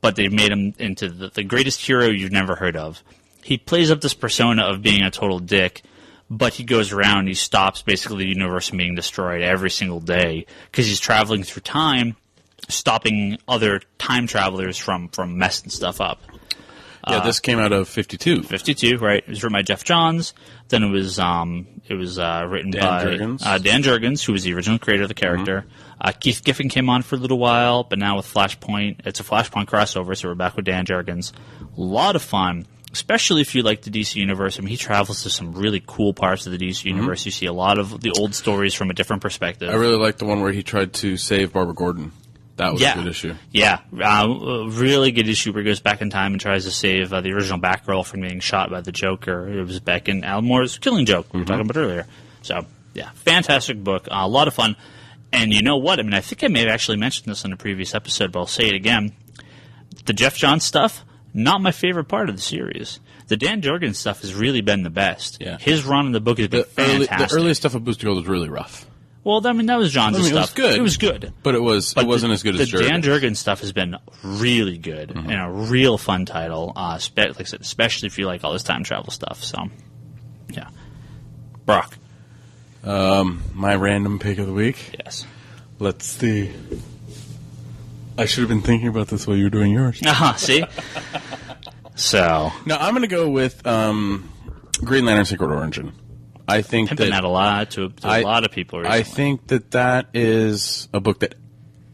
But they've made him into the greatest hero you've never heard of. He plays up this persona of being a total dick, but he goes around and he stops basically the universe from being destroyed every single day because he's traveling through time, stopping other time travelers from messing stuff up. Yeah, this came out of 52. 52, right. It was written by Jeff Johns. Then it was written by Dan Jurgens, who was the original creator of the character. Keith Giffen came on for a little while, but now with Flashpoint, it's a Flashpoint crossover, so we're back with Dan Jurgens. A lot of fun, especially if you like the DC Universe. I mean, he travels to some really cool parts of the DC Universe. You see a lot of the old stories from a different perspective. I really like the one where he tried to save Barbara Gordon. That was a good issue. Yeah, a really good issue where he goes back in time and tries to save the original Batgirl from being shot by the Joker. It was back in Alan Moore's Killing Joke we were talking about earlier. So, yeah, fantastic book. A lot of fun. And you know what? I mean, I think I may have actually mentioned this in a previous episode, but I'll say it again. The Geoff Johns stuff, not my favorite part of the series. The Dan Jurgens stuff has really been the best. Yeah. His run in the book has been fantastic. The earliest stuff of Booster Gold was really rough. Well, I mean, that was Johns' stuff. It was good. But it wasn't as good as Jurgens. The Dan Jurgens stuff has been really good and a real fun title, like I said, especially if you like all this time travel stuff. So, yeah. Brock. My random pick of the week? Yes. Let's see. I should have been thinking about this while you were doing yours. See? So. No, I'm going to go with Green Lantern Secret Origin. I think that a lot to a lot of people recently. I think that is a book that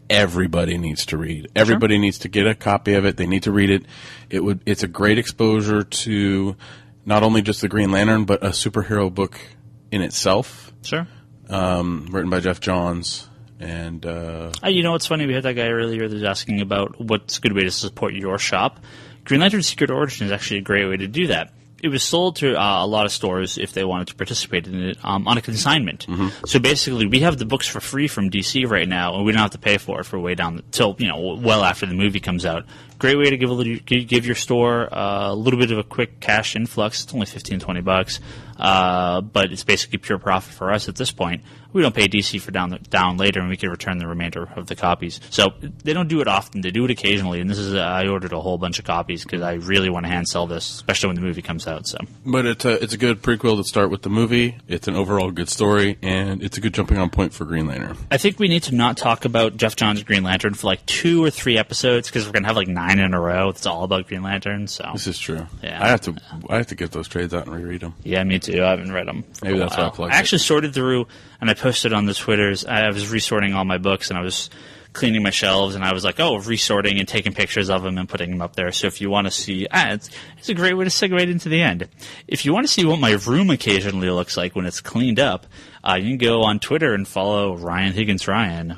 everybody needs to read. Everybody needs to get a copy of it. They need to read it. It's a great exposure to not only just the Green Lantern, but a superhero book in itself. Sure. Written by Geoff Johns. And you know what's funny? We had that guy earlier that was asking about what's a good way to support your shop. Green Lantern Secret Origin is actually a great way to do that. It was sold to a lot of stores if they wanted to participate in it on a consignment. Mm-hmm. So basically, we have the books for free from DC right now, and we don't have to pay for it for way down till well after the movie comes out. Great way to give your store a little bit of a quick cash influx. It's only $15-$20, but it's basically pure profit for us at this point. We don't pay DC for down later, and we can return the remainder of the copies. So they don't do it often; they do it occasionally. And this is I ordered a whole bunch of copies because I really want to hand sell this, especially when the movie comes out. So, but it's a good prequel to start with the movie. It's an overall good story, and it's a good jumping on point for Green Lantern. I think we need to not talk about Geoff Johns' Green Lantern for like 2 or 3 episodes because we're gonna have like 9 in a row. It's all about Green Lantern. So this is true. Yeah, I have to get those trades out and reread them. Yeah, me too. I haven't read them. Maybe that's why I plugged. I actually sorted through, and I posted on the Twitters. I was resorting all my books, and I was cleaning my shelves, and I was like, resorting and taking pictures of them and putting them up there. So if you want to see, it's a great way to segue right into the end. If you want to see what my room occasionally looks like when it's cleaned up, you can go on Twitter and follow Ryan Higgins Ryan.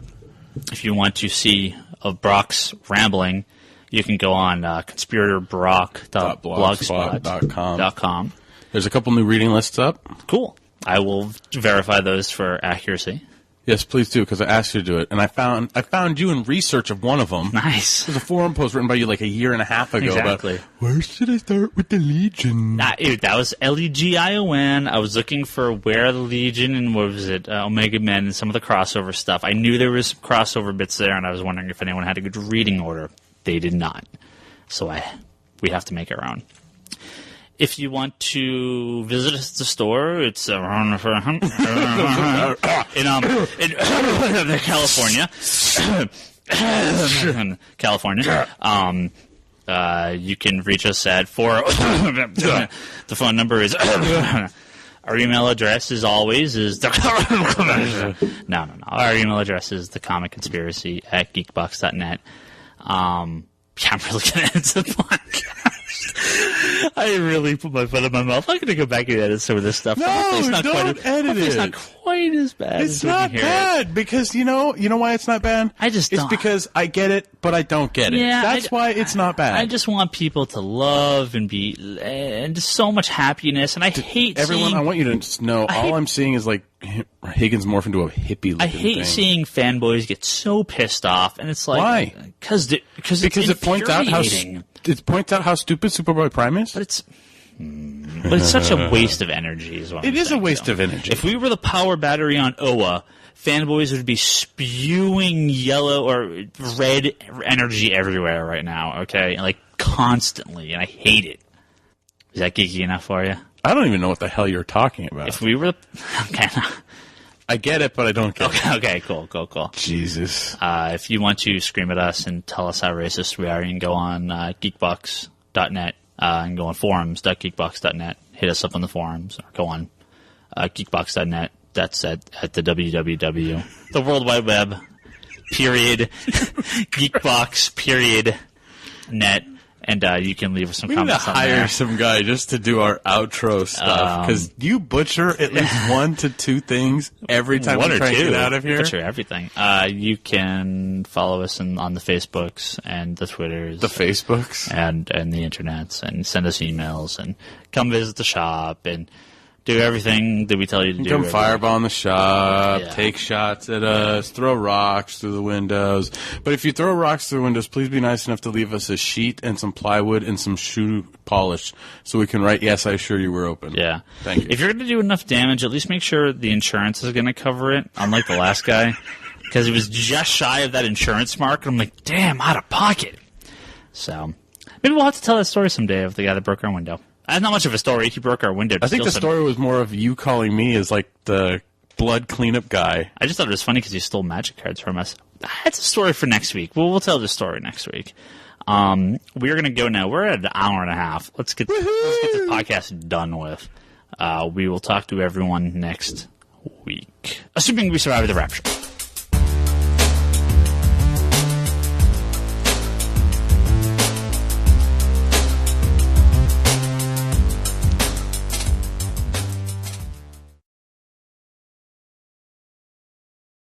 If you want to see of Brock's rambling, you can go on conspiratorbrock.blogspot.com. There's a couple new reading lists up. Cool. I will verify those for accuracy. Yes, please do, because I asked you to do it, and I found you in research of one of them. Nice. There's a forum post written by you like a year and a half ago exactly. about where should I start with the Legion? That was Legion. I was looking for where the Legion and what was it, Omega Men and some of the crossover stuff. I knew there was some crossover bits there, and I was wondering if anyone had a good reading order. They did not, so we have to make our own. If you want to visit us at the store, it's in California. California. You can reach us at the phone number is our email address is always no. Our email address is thecomicconspiracy@geekbox.net. I'm really gonna end the podcast. I really put my foot in my mouth. I'm going to go back and edit some of this stuff. No, don't edit it. It's not quite as bad. It's not bad because you know why it's not bad. It's because I get it, but I don't get it. Yeah, that's why it's not bad. I just want people to love and just so much happiness. And I hate everyone. I want you to know. I'm seeing is like Higgins morph into a hippie. I hate seeing fanboys get so pissed off, and it's like why? Because it points out how stupid Superboy Prime is. But it's such a waste of energy. It is a waste of energy. If we were the power battery on Oa, fanboys would be spewing yellow or red energy everywhere right now. Okay, like constantly, and I hate it. Is that geeky enough for you? I don't even know what the hell you're talking about. If we were, okay. I get it, but I don't get it. Okay, cool. Jesus. If you want to scream at us and tell us how racist we are, you can go on geekbox.net and go on forums.geekbox.net. Hit us up on the forums, or go on geekbox.net. That's at the www. The World Wide Web, period. Geekbox, period, net. And you can leave us some comments on there. We need to hire some guy just to do our outro stuff, because you butcher at least 1 to 2 things every time we try to get out of here. Butcher everything. You can follow us on the Facebooks and the Twitters. The Facebooks? And the internets, and send us emails, and come visit the shop, and Do everything that we tell you to do. Come firebomb the shop, take shots at us, throw rocks through the windows. But if you throw rocks through the windows, please be nice enough to leave us a sheet and some plywood and some shoe polish so we can write, yes, I assure you we're open. Yeah. Thank you. If you're going to do enough damage, at least make sure the insurance is going to cover it, unlike the last guy. Because he was just shy of that insurance mark, and I'm like, damn, out of pocket. So, maybe we'll have to tell that story someday of the guy that broke our window. That's not much of a story. He broke our window. I think the story was more of you calling me as, like, the blood cleanup guy. I just thought it was funny because he stole magic cards from us. That's a story for next week. We'll tell the story next week. We're going to go now. We're at an hour and a half. Let's get this podcast done with. We will talk to everyone next week. Assuming we survive the rapture.